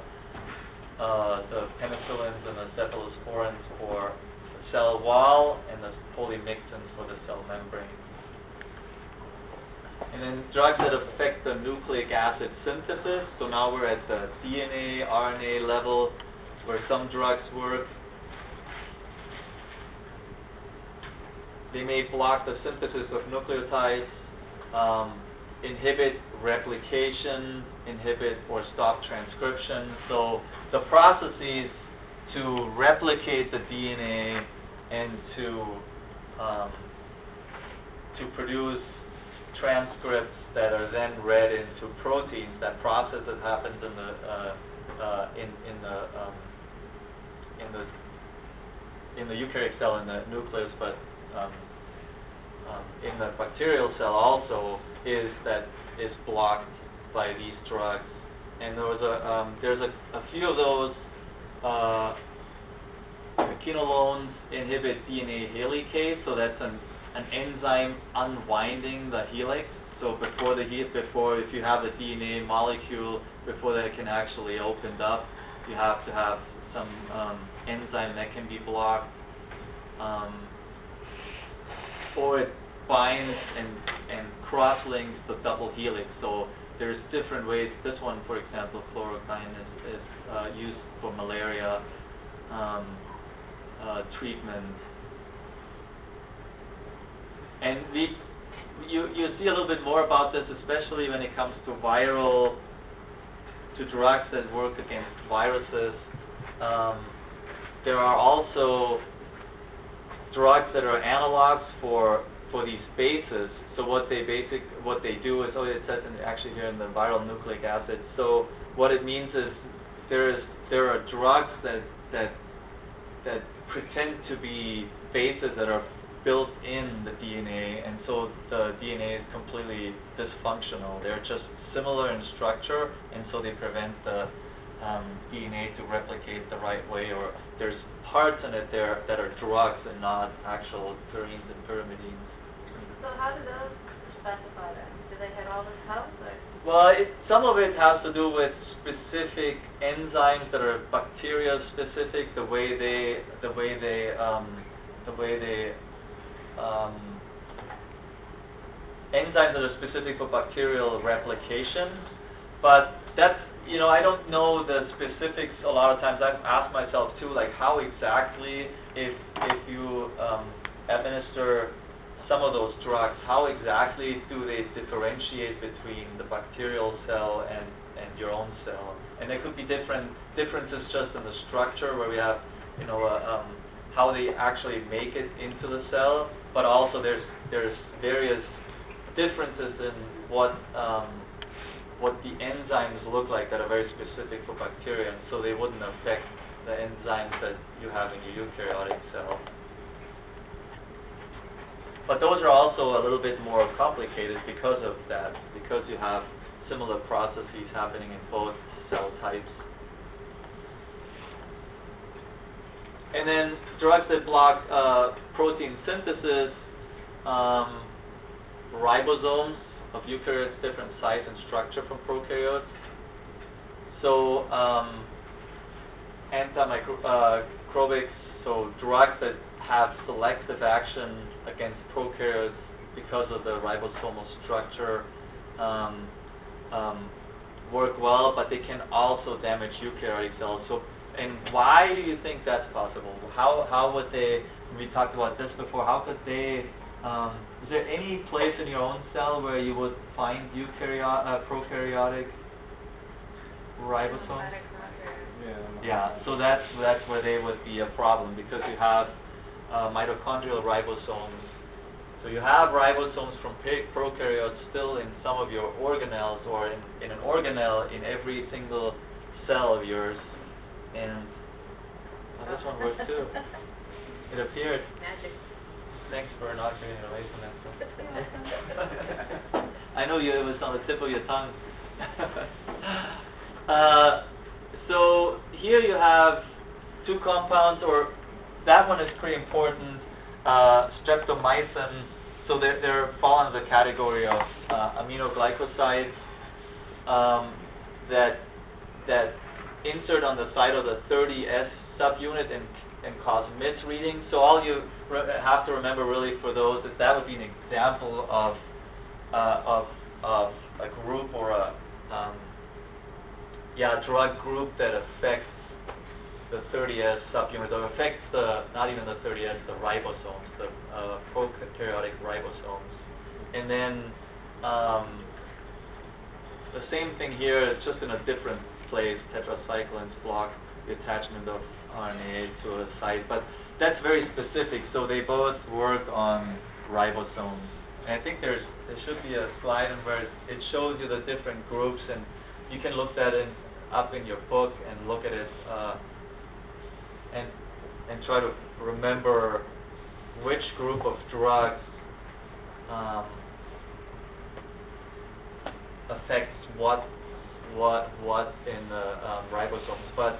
penicillins and the cephalosporins for the cell wall, and the polymyxins for the cell membrane. And then drugs that affect the nucleic acid synthesis. So now we're at the DNA, RNA level, where some drugs work. They may block the synthesis of nucleotides, inhibit replication, inhibit or stop transcription. So the processes to replicate the DNA and to produce transcripts that are then read into proteins, that process that happens in the eukaryotic cell, in the nucleus, but in the bacterial cell also is blocked by these drugs. And there's a few of those. Quinolones inhibit DNA helicase, so that's an enzyme unwinding the helix. So if you have the DNA molecule, before that can actually open up, you have to have some enzyme that can be blocked, or it binds and cross-links the double helix. So there's different ways. This one, for example, chloroquine is used for malaria treatment. And you see a little bit more about this, especially when it comes to drugs that work against viruses. There are also drugs that are analogs for these bases. So what they do is, it says actually here in the viral nucleic acid. So what it means is there are drugs that pretend to be bases that are built in the DNA, and so the DNA is completely dysfunctional. They're just similar in structure, and so they prevent the DNA to replicate the right way, or there's parts in it there that are drugs and not actual purines and pyrimidines. So how do those specify that? Do they hit all the cells? Well, some of it has to do with specific enzymes that are bacteria specific, the way they enzymes that are specific for bacterial replication. But that's, I don't know the specifics a lot of times. I've asked myself too, like how exactly, if you administer some of those drugs, how exactly do they differentiate between the bacterial cell and your own cell? And there could be differences just in the structure, where we have, how they actually make it into the cell, but also there's various differences in what the enzymes look like that are very specific for bacteria, and so they wouldn't affect the enzymes that you have in your eukaryotic cell. But those are also a little bit more complicated because of that, because you have similar processes happening in both cell types. And then drugs that block protein synthesis, ribosomes of eukaryotes, different size and structure from prokaryotes. So antimicrobics, so drugs that have selective action against prokaryotes because of the ribosomal structure work well, but they can also damage eukaryotic cells. So, and why do you think that's possible? How would they? We talked about this before. How could they? Is there any place in your own cell where you would find prokaryotic ribosomes? Yeah. So that's where they would be a problem, because you have mitochondrial ribosomes. So you have ribosomes from prokaryotes still in some of your organelles, or in an organelle in every single cell of yours. And this one works too. It appeared. Magic. Thanks for not getting away from that stuff. I know it was on the tip of your tongue. So here you have two compounds, or that one is pretty important. Streptomycin. So they're fall into the category of aminoglycosides that insert on the side of the 30S subunit and cause misreading. So all you have to remember really for those is that would be an example of a group or a drug group that affects the 30S subunit, or affects not even the 30S, the ribosomes, the prokaryotic ribosomes. And then the same thing here, it's just in a different place. Tetracyclines block the attachment of RNA to a site, but that's very specific. So they both work on ribosomes. And I think there should be a slide where it shows you the different groups, and you can look that up in your book and look at it and try to remember which group of drugs affects what in the ribosomes, but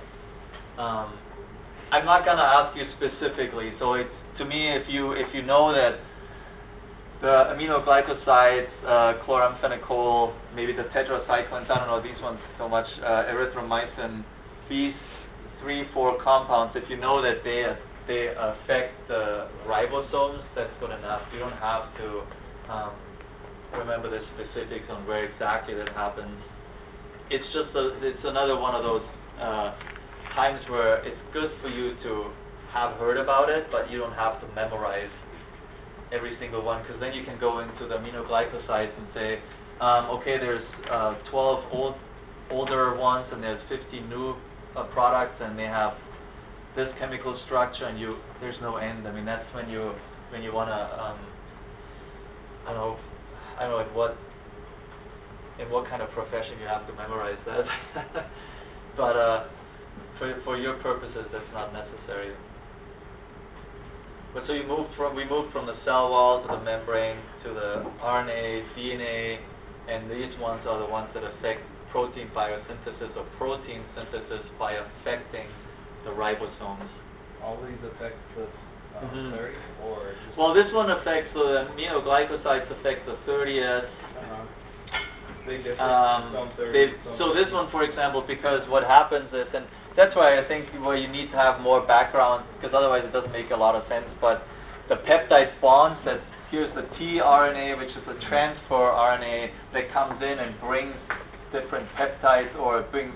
I'm not gonna ask you specifically. So it's, to me, if you know that the aminoglycosides, chloramphenicol, maybe the tetracyclines, I don't know these ones so much, erythromycin, these 3-4 compounds, if you know that they affect the ribosomes, that's good enough. You don't have to remember the specifics on where exactly that happens. It's just it's another one of those times where it's good for you to have heard about it, but you don't have to memorize every single one, because then you can go into the aminoglycosides and say, okay, there's 12 older ones and there's 50 new products, and they have this chemical structure, and there's no end. I mean, that's when you want to I don't know in what kind of profession you have to memorize that. But for your purposes, that's not necessary. But so we moved from the cell wall to the membrane to the RNA, DNA, and these ones are the ones that affect protein biosynthesis or protein synthesis by affecting the ribosomes. All these affect the 30, or just well, this one affects the aminoglycosides affect the 30S. big difference? Some 30, some so this 50. one, for example, because what happens is, and that's why I think you need to have more background, because otherwise it doesn't make a lot of sense. But the peptide bonds, that here's the tRNA, which is a transfer RNA that comes in and brings different peptides or brings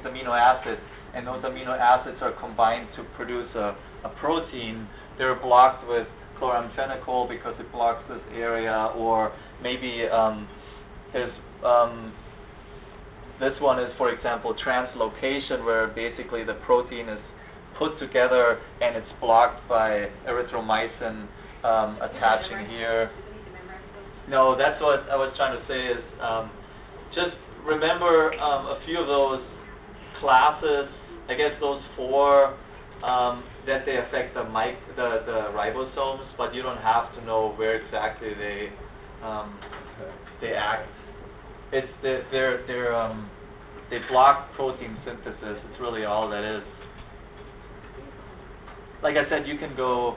amino acids, and those amino acids are combined to produce a protein. They're blocked with chloramphenicol because it blocks this area, or maybe there's this one is, for example, translocation, where basically the protein is put together and it's blocked by erythromycin attaching here. No, that's what I was trying to say is just remember a few of those classes, I guess those 4 that they affect the ribosomes, but you don't have to know where exactly they act. It's they block protein synthesis. It's really all that is. Like I said, you can go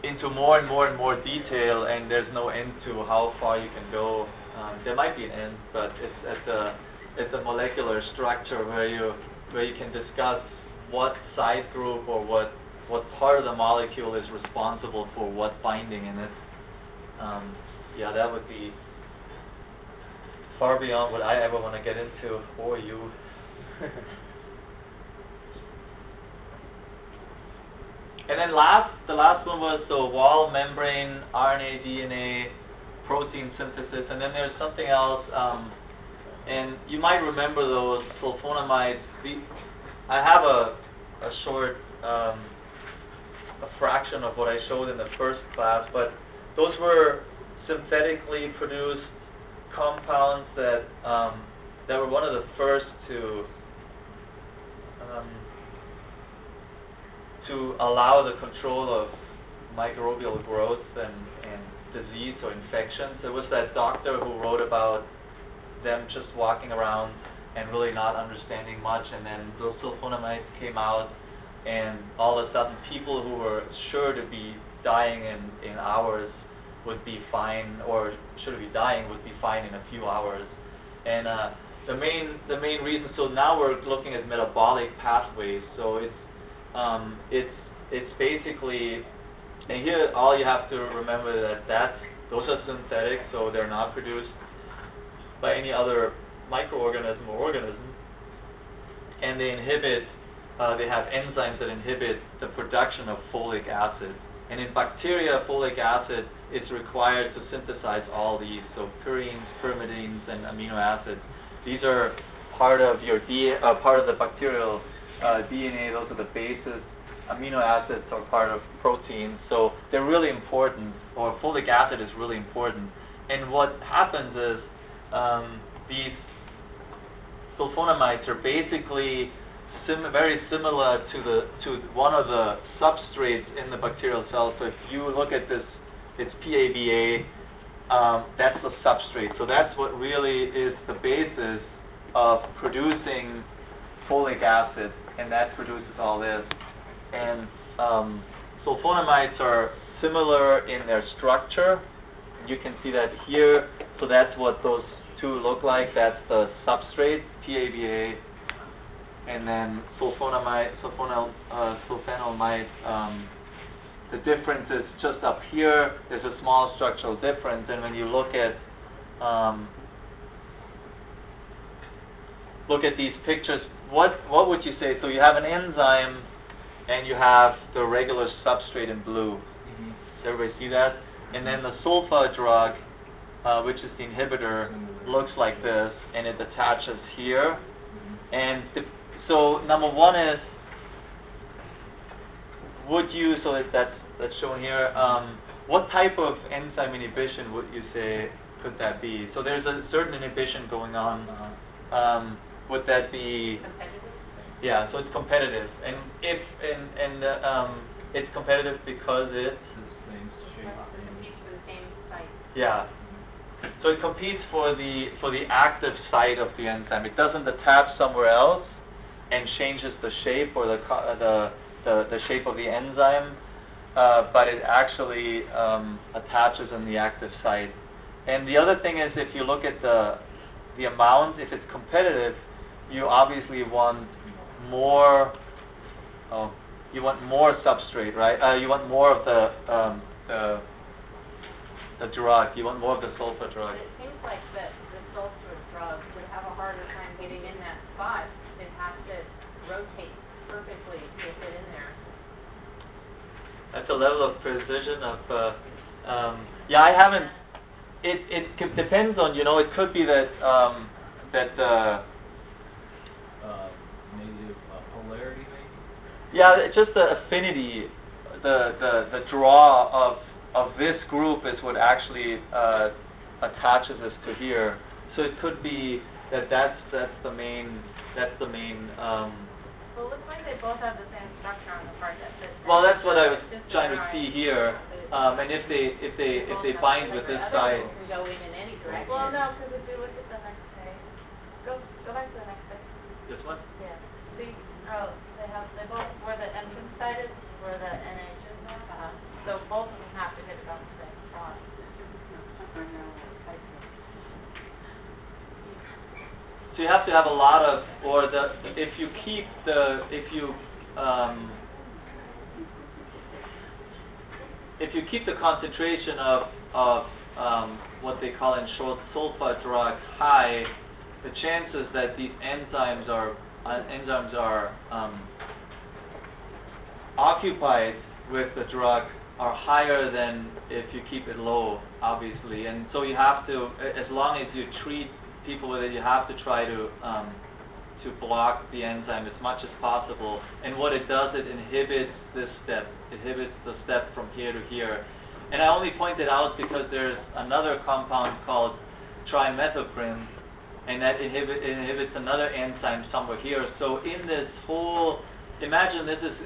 into more and more and more detail, and there's no end to how far you can go. There might be an end, but it's a molecular structure where you can discuss what side group or what part of the molecule is responsible for what binding in it. Yeah, that would be far beyond what I ever want to get into, or you. And then the last one was the wall membrane, RNA, DNA, protein synthesis, and then there's something else, and you might remember those sulfonamides. I have a short, a fraction of what I showed in the first class, but those were synthetically produced compounds that were one of the first to allow the control of microbial growth and disease or infections. There was that doctor who wrote about them just walking around and really not understanding much, and then those sulfonamides came out, and all of a sudden people who were sure to be dying in hours would be fine, or should be dying would be fine in a few hours. And the main reason, so now we're looking at metabolic pathways. So it's basically, and here all you have to remember that those are synthetic, so they're not produced by any other microorganism or organism, and they inhibit, they have enzymes that inhibit the production of folic acid. And in bacteria, folic acid is required to synthesize all these, so purines, pyrimidines, and amino acids. These are part of your part of the bacterial DNA. Those are the bases. Amino acids are part of proteins, so they're really important. Or folic acid is really important. And what happens is these sulfonamides are basically very similar to one of the substrates in the bacterial cell. So if you look at this it's PABA. That's the substrate. So that's what really is the basis of producing folic acid, and that produces all this. And sulfonamides are similar in their structure. You can see that here. So that's what those two look like. That's the substrate, PABA, and then sulfonamide. The difference is just up here. There's a small structural difference, and when you look at these pictures, what would you say? So you have an enzyme, and you have the regular substrate in blue. Does everybody see that? And then the sulfa drug, which is the inhibitor, looks like this, and it attaches here. And so number one is, would you, so that's shown here, what type of enzyme inhibition would you say could that be? So there's a certain inhibition going on. Would that be? Competitive? Yeah, so it's competitive. And if it's competitive because it Competes for the same site. yeah. So it competes for the active site of the enzyme. It doesn't attach somewhere else and changes the shape or the shape of the enzyme, but it actually attaches in the active site. And the other thing is, if you look at the amount, if it's competitive, you obviously want more. You want more substrate, right? You want more of the drug. You want more of the sulfa drug. It seems like the sulfa drug would have a harder time getting in that spot. It has to rotate perfectly to fit in there. That's a level of precision of. Yeah, I haven't. It depends on, it could be that Negative polarity, maybe? yeah, it's just the affinity, the draw of this group is what actually attaches us to here. So it could be that's the main. Well, it looks like they both have the same structure on the part that fits. Well, that's what I was trying to see here. And if they bind with this side. It can go in any direction. Well, no, because if you look at the next page, go back to the next page. This one? Yeah. See, they both, where the entrance site is, where the NH is now. So both of them have to hit about the same spot. So you have to have a lot of, if you keep the concentration of what they call in short sulfa drugs high, the chances that these enzymes are occupied with the drug are higher than if you keep it low, obviously. And so you have to, as long as you treat people with it, you have to try to block the enzyme as much as possible. And what it does, it inhibits this step. It inhibits the step from here to here. And I only point it out because there's another compound called trimethoprim, and that inhibits another enzyme somewhere here. So in this whole, imagine this is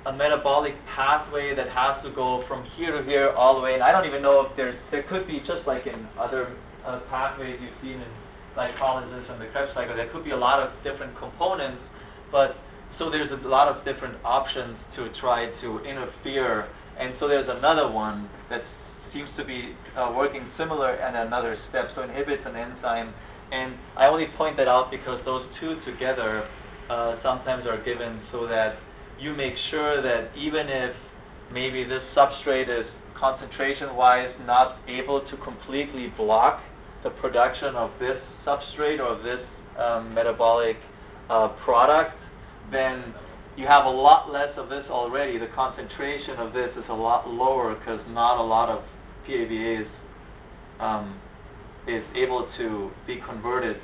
a metabolic pathway that has to go from here to here all the way, and I don't even know if there could be, just like in other pathways you've seen in glycolysis and the Krebs cycle, there could be a lot of different components, but so there's a lot of different options to try to interfere, and so there's another one that seems to be working similar at another step, so inhibits an enzyme, and I only point that out because those two together sometimes are given so that you make sure that even if maybe this substrate is concentration-wise not able to completely block the production of this substrate or of this metabolic product, then you have a lot less of this already. The concentration of this is a lot lower because not a lot of PABA is able to be converted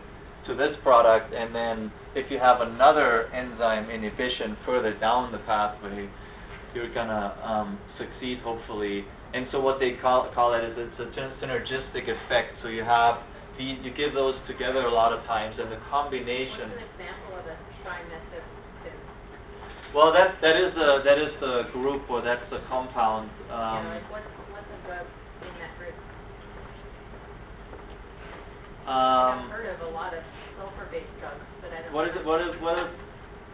to this product, and then if you have another enzyme inhibition further down the pathway, you're gonna succeed hopefully. And so what they call it is it's a synergistic effect. So you have you give those together a lot of times, and the combination. What's an example of a trimethoprim? Well, that is the group, or that's the compound. Like what's a drug in that group? I've heard of a lot of sulfur-based drugs, but I don't. What is it? What is?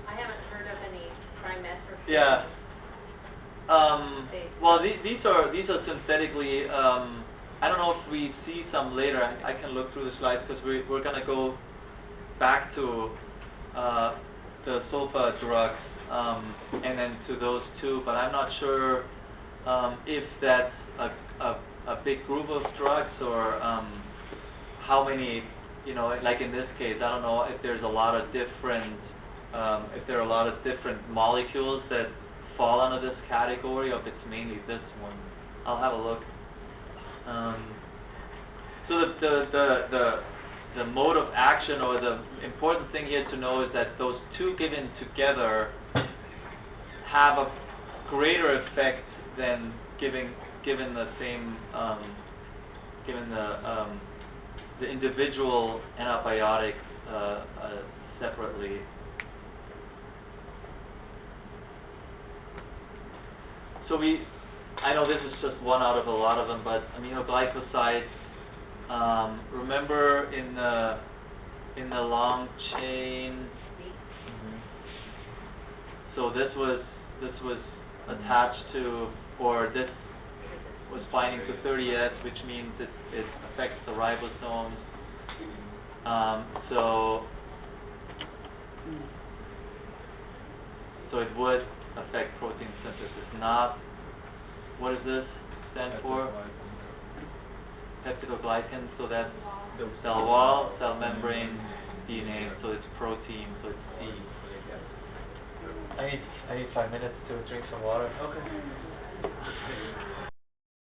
I haven't heard of any trimethoprim. Yeah. Well, these are synthetically. I don't know if we see some later. I can look through the slides because we're gonna go back to the sulfa drugs and then to those two, but I'm not sure if that's a big group of drugs or how many. You know, like in this case, I don't know if there's a lot of different. If there are a lot of different molecules that fall under this category, or if it's mainly this one. I'll have a look. So the mode of action, or the important thing here to know, is that those two given together have a greater effect than given the same given the individual antibiotic separately. So I know this is just one out of a lot of them, but aminoglycosides, remember in the long chain, so this was attached to, or this was binding to 30S, which means it affects the ribosomes. So it would affect protein synthesis. Not, what does this stand for? Peptidoglycan. So that's cell wall, cell membrane, DNA. So it's protein. So it's C. I need 5 minutes to drink some water. Okay.